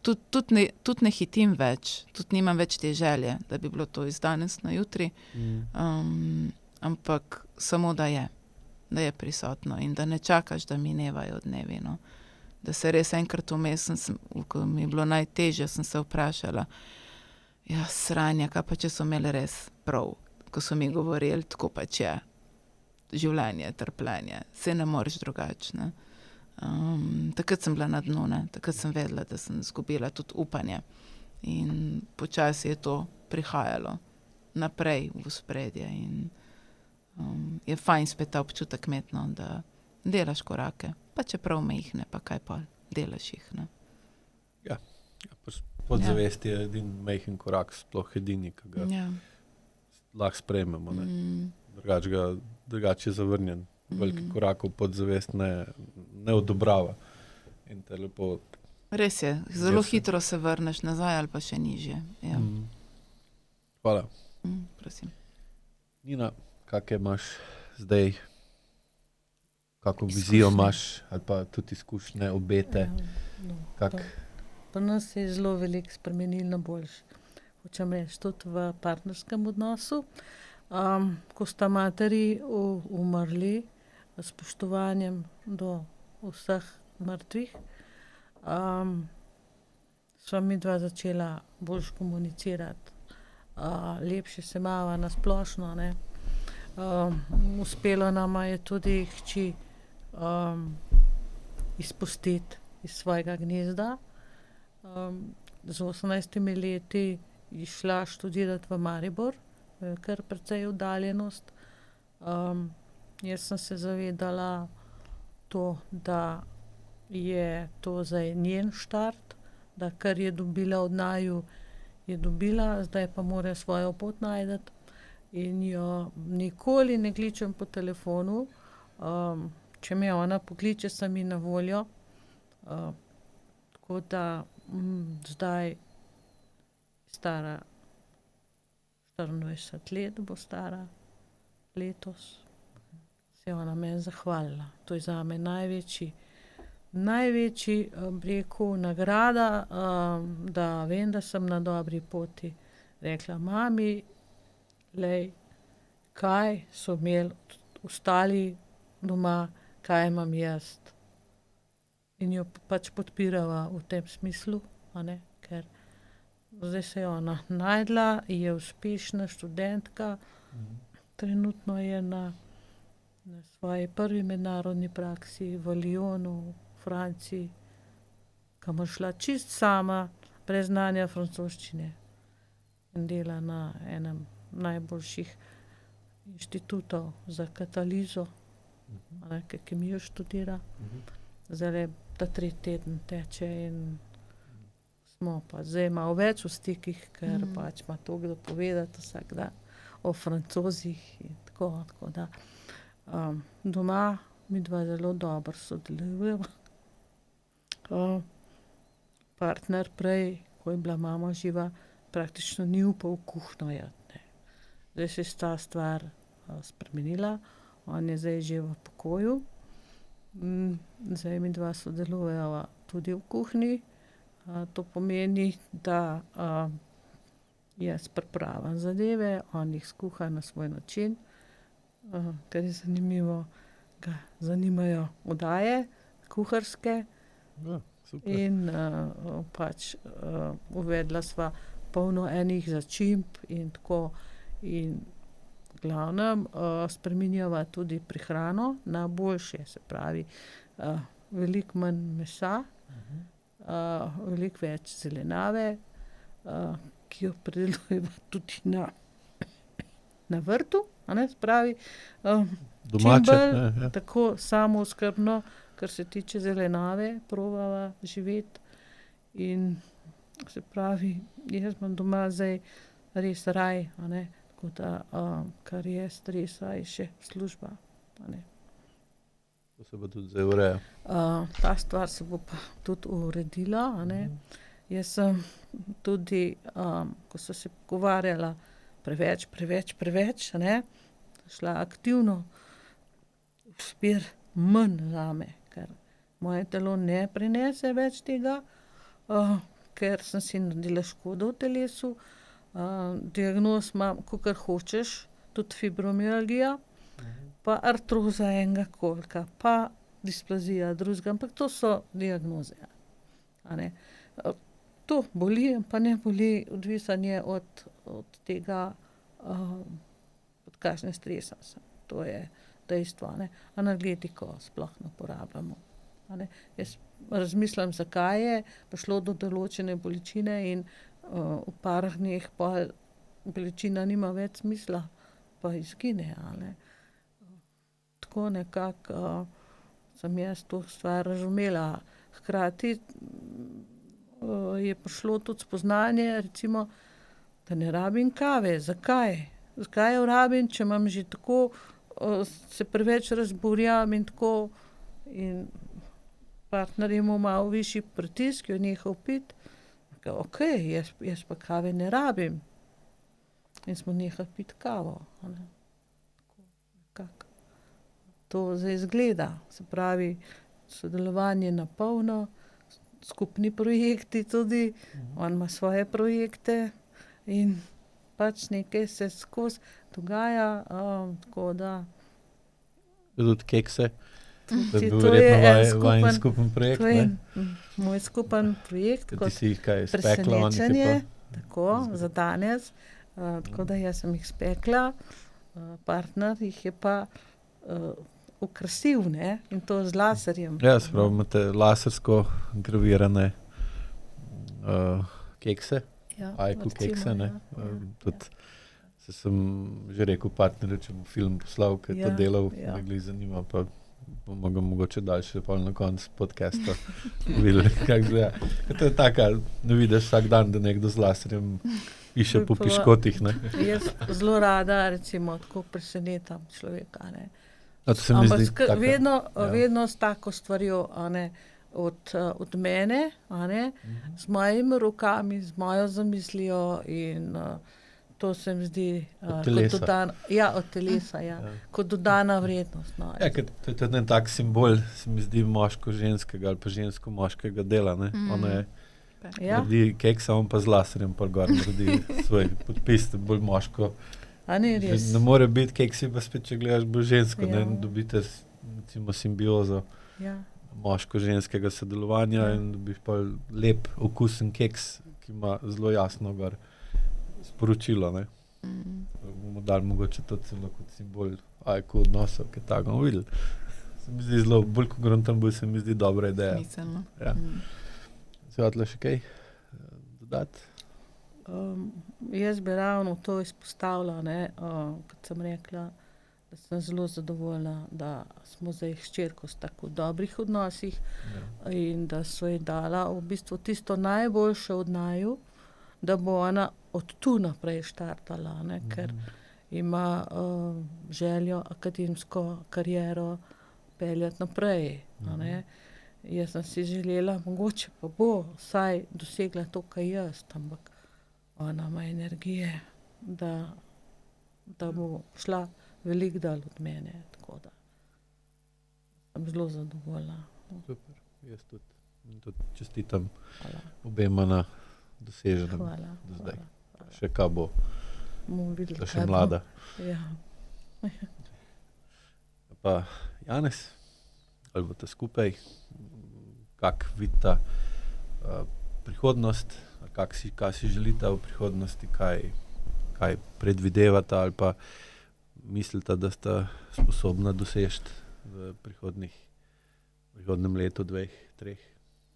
tudi ne hitim več, tudi nimam več te želje, da bi bilo to iz danes na jutri, ampak samo da je prisotno in da ne čakaš, da minevajo dnevi, no. Da se res enkrat vmes, ko mi je bilo najtežje, sem se vprašala, ja, sranja, kaj pa če so imeli res prav, ko so mi govorili, tako pač je življenje, trpljenje, se ne moreš drugače, ne. Takrat sem bila na dnu, ne, takrat sem vedela, da sem izgubila tudi upanje in počasi je to prihajalo naprej v ospredje in je fajn spet ta občutek imeti, no, da delaš korake, pa čeprav majhne, pa kaj pa delaš jih, ne. Ja, podzavest je edin majhen korak, sploh edini, ki ga lahko sprejmemo, ne. Drugače je zavrnjen. Velikih korakov podzavest ne odobrava. In te lepo... Res je, zelo hitro se vrneš nazaj ali pa še nižje. Ja. Hvala. Prosim. Nina, kakšne imaš zdaj, kako vizijo imaš, ali pa tudi izkušnje, obete? Pa nas je zelo veliko spremenilo na boljše. Hočem reči, tudi v partnerskem odnosu. Ko sta materi umrli, s spoštovanjem do vseh mrtvih, sva midva začela bolj komunicirati. Lepše se imava na splošno, ne. Uspelo nama je tudi hči izpustiti iz svojega gnezda. Z 18 leti je šla študirati v Maribor, kar precej oddaljenost. Jaz sem se zavedala to, da je to zdaj njen štart, da kar je dobila od naju, je dobila, zdaj pa mora svojo pot najti in jo nikoli ne kličem po telefonu. Če me ona pokliče, sem ji na voljo. Tako da zdaj stara 24 let bo stara letos. Se je ona meni zahvalila. To je zame največji, bi rekel, nagrada, da vem, da sem na dobri poti. Rekla, mami, lej, kaj so imeli ostali doma, kaj imam jaz. In jo pač podpirava v tem smislu, a ne, ker zdaj se je ona najdla, je uspešna študentka, trenutno je na svoji prvi mednarodni praksi v Lyonu, v Franciji, kamor šla čist sama, brez znanja francoščine in dela na enem najboljših inštitutov za katalizo, ki kemijo študira. Zdaj ta 3 teden teče in smo pa zdaj malo več v stikih, ker pač ima to kdo povedati vsak dan o Francozih in tako da. Doma midva zelo dobro sodelujeva. Partner prej, ko je bila mama živa, praktično ni upal v kuhinjo iti, ne. Zdaj se je ta stvar spremenila, on je zdaj že v pokoju. Zdaj midva sodelujeva tudi v kuhinji. To pomeni, da jaz pripravim zadeve, on jih skuha na svoj način, ker je zanimivo, ga zanimajo oddaje kuharske. Ja, super. In pač uvedla sva polno enih začimb in tako. In v glavnem spreminjava tudi prehrano na boljše, se pravi, veliko manj mesa, veliko več zelenjave, ki jo pridelujeva tudi na vrtu, a ne, se pravi, Domače, čim bolj ja. tako samooskrbno, kar se tiče zelenjave, probava živeti. In se pravi, jaz imam doma zdaj res raj, a ne, tako da, kar je stresa, je še služba, a ne. To se bo tudi zdaj ureja. Ta stvar se bo pa tudi uredila, a ne. Jaz sem tudi, ko sem se pogovarjala preveč, a ne, šla aktivno v smer manj zame, ker moje telo ne prenese več tega, ker sem si naredila škodo v telesu. Diagnoz imam, kakor hočeš, tudi fibromialgija, pa artroza enega kolka, pa displazija drugega, ampak to so diagnoze, a ne. To boli, pa ne boli, odvisno je od tega, od kakšne stresa sem. To je dejstvo, a ne. Analgetiko sploh ne uporabljamo, a ne. Jaz razmislim, zakaj je prišlo do določene bolečine in v par dneh pol bolečina nima več smisla, pa izgine, a ne. Tako nekako sem jaz to stvar razumela. Hkrati je prišlo tudi spoznanje, recimo, da ne rabim kave. Zakaj? Zakaj jo rabim, če imam že tako, se preveč razburjam in tako, in partner je imel malo višji pritisk, jo nehal piti. Okej, jaz pa kave ne rabim. In smo nehali piti kavo, a ne. Tako nekako to zdaj izgleda. Se pravi, sodelovanje na polno, skupni projekti tudi, on ima svoje projekte in pač nekaj se skozi dogaja, tako da. Tudi kekse. To je bil To je verjetno en vajin skupen- skupen projekt, To je ne? moj skupen projekt, Ti kot si jih kaj spekla, oni ti presenečenje, pa. tako, za danes. Tako da jaz sem jih spekla, partner jih je pa okrasil, ne, in to z laserjem. Ja, se pravi, imate lasersko gravirane kekse, Ja, ajku recimo, kekse, ne. ja. Tudi se sem že rekel partnerju, če bo film poslal, ker je to Ja, delal, ja. me glih zanima, pa bomo ga mogoče daljše pol na koncu podcasta videli, kako izgleda. Ker to je taka, ne vidiš vsak dan, da nekdo z laserjem piše po Pa- piškotih, ne. Jaz zelo rada, recimo, tako presenetam človeka, ne. A to se mi Ampak zdi taka, vedno s tako stvarjo, a ne, od mene, a ne, z mojimi rokami, z mojo zamislijo in To se mi zdi Od telesa. od telesa, kot dodana vrednost. No. Ja, ker to je tudi en tak simbol, se mi zdi, moško-ženskega ali pa žensko-moškega dela. Ne? Ona je naredi keksa, on pa z laserjem pa gor naredi svoj podpis, to je bolj moško. A ni res? Ne more biti keksi, pa spet, če gledaš bolj žensko, Ja. ne dobite recimo simbiozo Ja. moško-ženskega sodelovanja in dobiš pa lep, okusen keks, ki ima zelo jasno gor sporočilo. Ne? Bomo dali mogoče to celo kot simbol ajko odnosov, ki tako bomo videli. Se mi zdi zelo, bolj ko grem tam, bolj se mi zdi dobra ideja. Smiselno. Ja. Se hotela še kaj dodati? Jaz bi ravno to izpostavila, kot sem rekla, da sem zelo zadovoljna, da smo zdaj s hčerko v tako dobrih odnosih in da so ji dala v bistvu tisto najboljše od naju, da bo ona od tu naprej štartala, ker ima željo akademsko kariero peljati naprej. Jaz sem si želela, mogoče pa bo vsaj dosegla to, kaj jaz, ampak ona ima energije, da bo šla veliko dal od mene, tako da sem zelo zadovoljna. Super, jaz tudi. In tudi čestitam Hvala. obema na doseženem Hvala. do zdaj. Hvala. Še kaj bo, Bomo videli, da kaj še bo. mlada. Ja. Pa Janez, ali boste skupaj, kak vidita prihodnost, kaj si želita v prihodnosti, kaj predvidevata ali pa mislita, da sta sposobna dosežeti v prihodnem letu, 2, 3?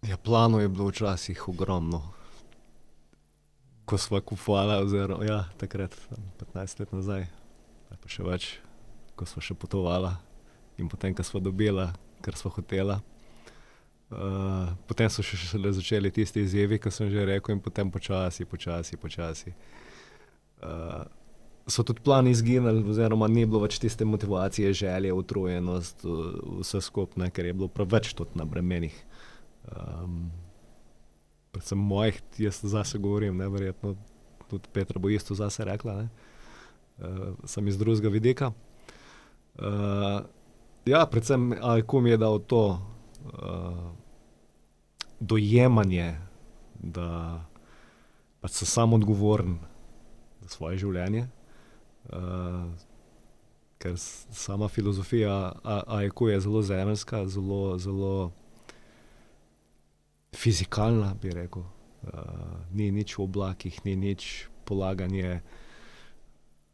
Ja, planov je bilo včasih ogromno. Ko sva kupovala, oziroma takrat, 15 let nazaj, pa še več, ko sva še potovala in potem, ko sva dobila, kar sva hotela. Potem so še začeli tisti izzivi, ko sem že rekel, in potem počasi. So tudi plani izginili, oziroma ni bilo več tiste motivacije, želje, utrujenost, vse skupaj, ker je bilo preveč tudi na bremenih. Predvsem mojih, jaz zase govorim, verjetno tudi Petra bo isto zase rekla, sem iz drugega vidika. Predvsem AIQ mi je dal to dojemanje, da pač sem sam odgovoren za svoje življenje, ker sama filozofija AIQ je zelo zemeljska, zelo fizikalna, bi rekel. Ni nič v oblakih, ni nič polaganje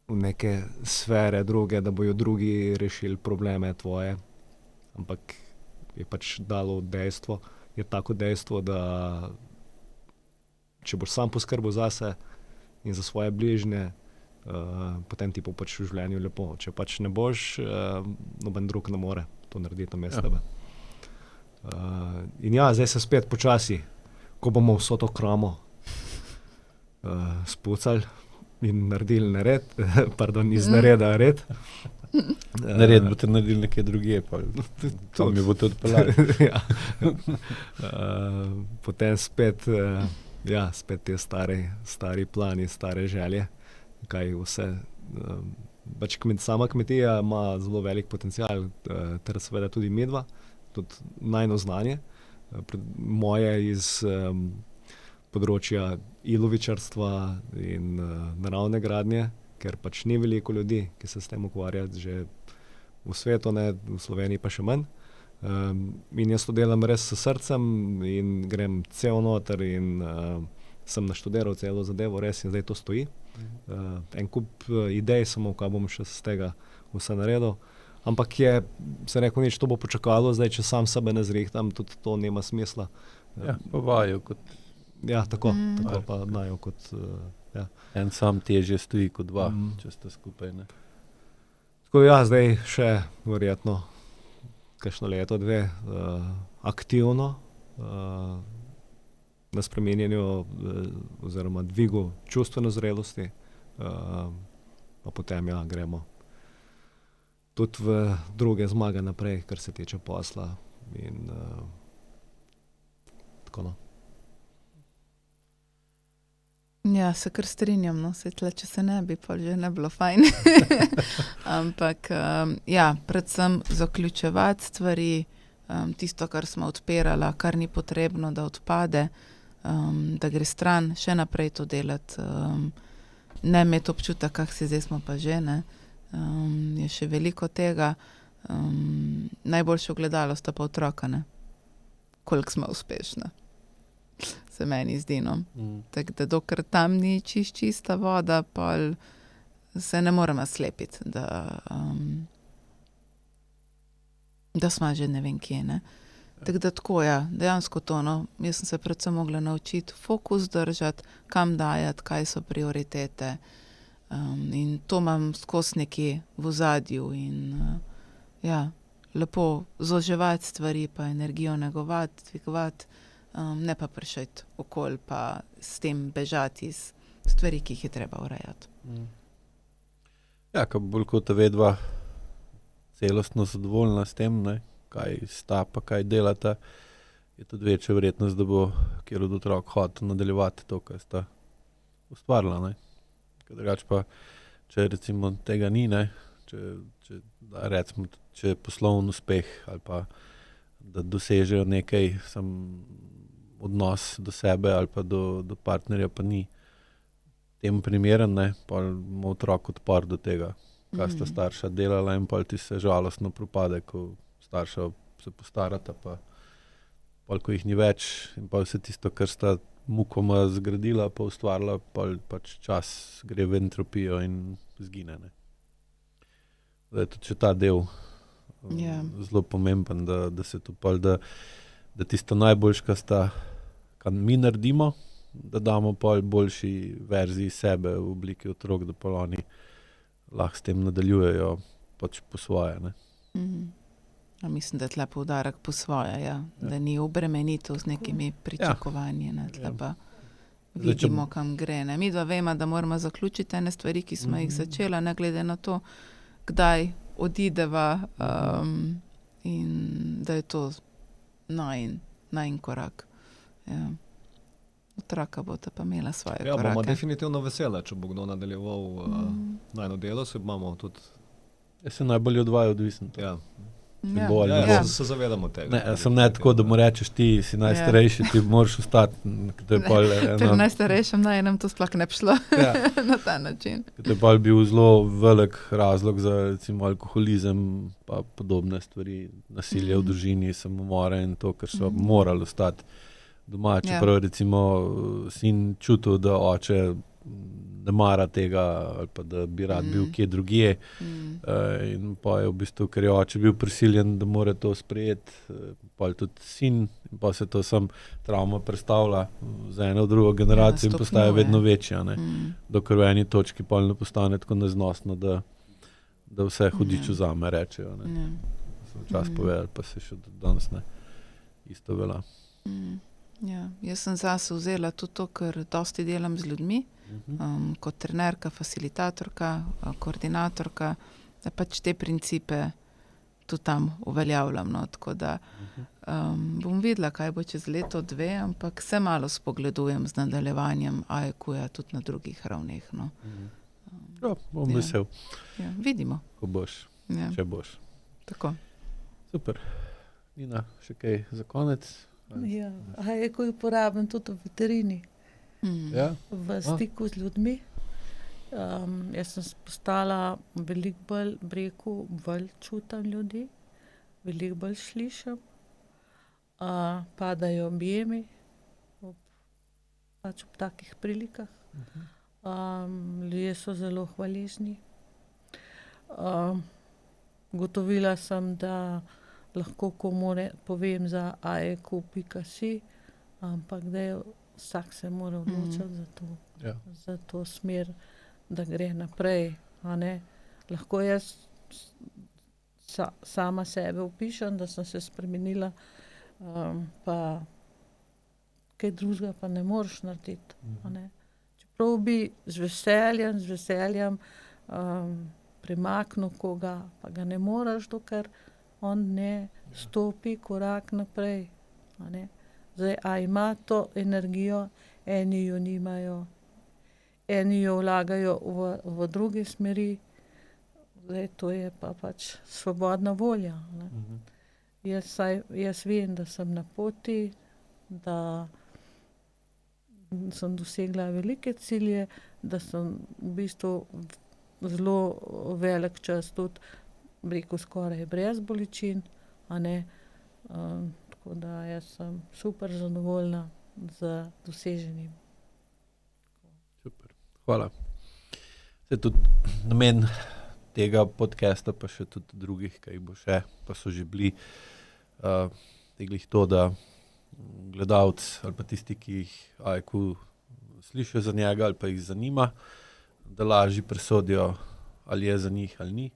v neke sfere druge, da bojo drugi rešili probleme tvoje, ampak je pač dalo dejstvo, je tako dejstvo, da če boš sam poskrbel zase in za svoje bližnje, potem ti bo pač v življenju lepo. Če pač ne boš, noben drug ne more to narediti namesto tebe. In zdaj se spet počasi, ko bomo vso to kramo spucali in naredili nered, iz nereda red. Nared boste naredili nekaj drugje, pa to mi bo tudi odpeljali. Potem spet te stari plani, stare želje, kaj vse. Pač sama kmetija ima zelo velik potencial, ter seveda tudi midva, tudi najno znanje. Moje iz področja ilovičarstva in naravne gradnje, ker pač ni veliko ljudi, ki se s tem ukvarjajo že v svetu, v Sloveniji pa še manj. In jaz to delam res s srcem in grem cel noter in sem naštudiral celo zadevo, res in zdaj to stoji. En kup idej samo, kaj bom še z tega vse naredil. Ampak se rekel, nič, to bo počakalo, zdaj, če sam sebe ne zrihtam, tudi to nima smisla. Pa vajo kot... tako pa znajo kot... En sam težje stoji kot dva, če sta skupaj. Ne? Tako zdaj še verjetno kakšno leto, 2 aktivno na spreminjanju oziroma dvigu čustvene zrelosti, pa potem gremo tudi v druge zmage naprej, kar se tiče posla in tako. Ja, se kar strinjam, no, saj tle, če se ne bi, pa že ne bilo fajn. Ampak, ja, predvsem zaključevati stvari, tisto, kar smo odpirala, kar ni potrebno, da odpade, da gre stran, še naprej to delati, ne imeti občutek, kak si zdaj smo pa že, ne. Je še veliko tega, najboljše ogledalo sta pa otroka, ne. Koliko smo uspešne. Se meni zdi, no. Tako da dokler tam ni čista voda, pol se ne moremo slepiti, da smo že ne vem kje, ne. Tako da tako, ja, dejansko to, no. Jaz sem se predvsem mogla naučiti fokus držati, kam dajati, kaj so prioritete. In to imam skozi nekje v ozadju in ja, lepo zoževati stvari, pa energijo negovati, dvigovati, ne pa prišeti okoli, pa s tem bežati iz stvari, ki jih je treba urejati. Ja, ko bolj kot vedva celostno zadovoljna s tem, ne, kaj sta pa kaj delata, je tudi večja verjetnost, da bo kjer od otrok hotel nadaljevati to, kar sta ustvarila, ne. Ker drugače pa, če recimo tega ni, ne, recimo, če je poslovni uspeh ali pa da dosežejo nekaj, odnos do sebe ali pa do partnerja pa ni tem primeren, ne, pol ima otrok odpor do tega, kaj sta starša delala in pol ti se žalostno propade, ko starša se postarata, pa pol, ko jih ni več in pol se tisto, kar sta mukoma zgradila, pa ustvarila, pol pač čas gre v entropijo in zgine, ne. Da je tudi še ta del zelo pomemben, da se to pol, da tisto najboljš, kar mi naredimo, da damo pol boljši verziji sebe v obliki otrok, da pol oni lahko s tem nadaljujejo pač po svoje, ne. Mislim, da je tle poudarek po svoje, ja. Da ni obremenitev z nekimi pričakovanji, ne. Tle pa vidimo, kam gre, ne. Midva vemo, da moramo zaključiti ene stvari, ki smo jih začela, ne glede na to, kdaj odideva, in da je to najin korak. Ja. Otroka bosta pa imela svoje korake. Ja, bomo definitivno vesela, če bo kdo nadaljeval najino delo, se imamo tudi... Jaz sem najbolj od vaju odvisen. Ja. Se zavedamo tega. Ne, sem ne tako, da mu rečeš, ti si najstarejši, ti moraš ostati. Pri najstarejšem najenem to sploh ne bi šlo na ta način. To je pol bil zelo velik razlog za recimo alkoholizem pa podobne stvari, nasilje v družini, samomore in to, ker so morali ostati doma. Čeprav recimo sin čutil, da oče ne mara tega ali pa da bi rad bil kje drugje. In pa je v bistvu, ker je oče bil prisiljen, da mora to sprejeti, pa tudi sin, in pa se to sam travma predstavlja za eno drugo generacijo in postaje vedno večja, ne. Dokler v eni točki pol ne postane tako neznosno, da vse hudič vzame, rečejo, ne. So včasih povedali, pa se še danes ne. Isto velja. Ja, jaz sem zase vzela tudi to, ker dosti delam z ljudmi, kot trenerka, facilitatorka, koordinatorka, da pač te principe tudi tam uveljavljam, no, tako da bom videla, kaj bo čez leto, dve, ampak se malo spogledujem z nadaljevanjem AEQ-ja tudi na drugih ravneh, no. Ja, bom vesel. Ja, vidimo. Ko boš, če boš. Tako. Super. Nina, še kaj za konec? Ja, AEQ uporabljam tudi v veterini. V stiku z ljudmi. Jaz sem postala veliko bolj, bolj čutim ljudi, veliko bolj slišim. Padajo objemi ob takih prilikah. Ljudje so zelo hvaležni. Ugotovila sem, da lahko komu povem za aeq.si, ampak da je vsak se mora odločiti za to smer, da gre naprej, a ne. Lahko jaz sama sebe opišem, da sem se spremenila, pa kaj drugega pa ne moreš narediti, a ne. Čeprav bi z veseljem premaknil koga, pa ga ne moreš, dokler on ne stopi korak naprej, a ne. Zdaj, a ima to energijo, eni jo nimajo, eni jo vlagajo v druge smeri, zdaj to je pa pač svobodna volja, ne. Jaz vem, da sem na poti, da sem dosegla velike cilje, da sem v bistvu zelo velik čas tudi, bi rekel, skoraj brez bolečin, a ne. Tako da jaz sem super zadovoljna z doseženim. Super, hvala. Zdaj tudi namen tega podcasta, pa še tudi drugih, ki jih bo še, pa so že bili, je glih to, da gledalec ali pa tisti, ki jih AEQ slišijo za njega ali pa jih zanima, da lažje presodijo, ali je za njih ali ni.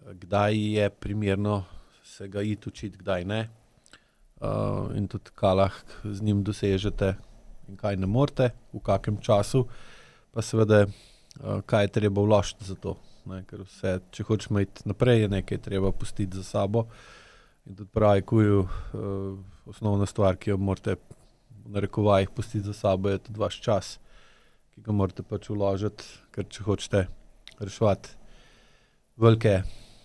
Kdaj je primerno se ga iti učiti, kdaj ne. In tudi kaj lahko z njim dosežete in kaj ne morete, v kakem času, pa seveda kaj je treba vložiti za to, ne, ker vse, če hočemo iti naprej, je nekaj treba pustiti za sabo. In tudi pri AEQ-ju osnovna stvar, ki jo morate v narekovajih pustiti za sabo, je tudi vaš čas, ki ga morate pač vložiti, ker če hočete reševati velike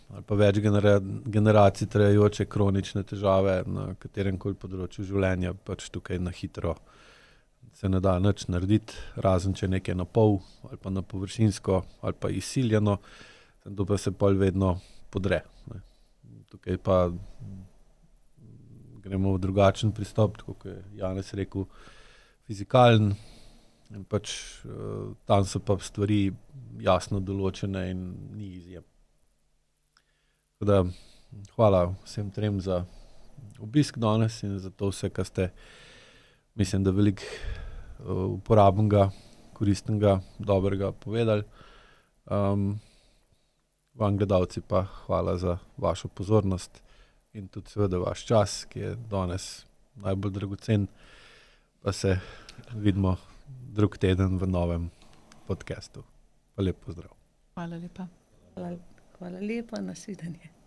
ali pa več generacij trajajoče kronične težave na kateremkoli področju življenja, pač tukaj na hitro se ne da nič narediti, razen če nekaj na pol ali pa na površinsko ali pa izsiljeno, to pa se pol vedno podre, ne. Tukaj pa gremo v drugačen pristop, tako kot je Janez rekel, fizikalen, in pač tam so pa stvari jasno določene in ni izjem. Tako da hvala vsem trem za obisk danes in za to vse, kar ste, mislim, da veliko uporabnega, koristnega, dobrega povedali. Vam gledalci pa hvala za vašo pozornost in tudi seveda vaš čas, ki je danes najbolj dragocen, pa se vidimo drug teden v novem podcastu. Pa lep pozdrav. Hvala lepa. Hvala lepa, nasvidenje.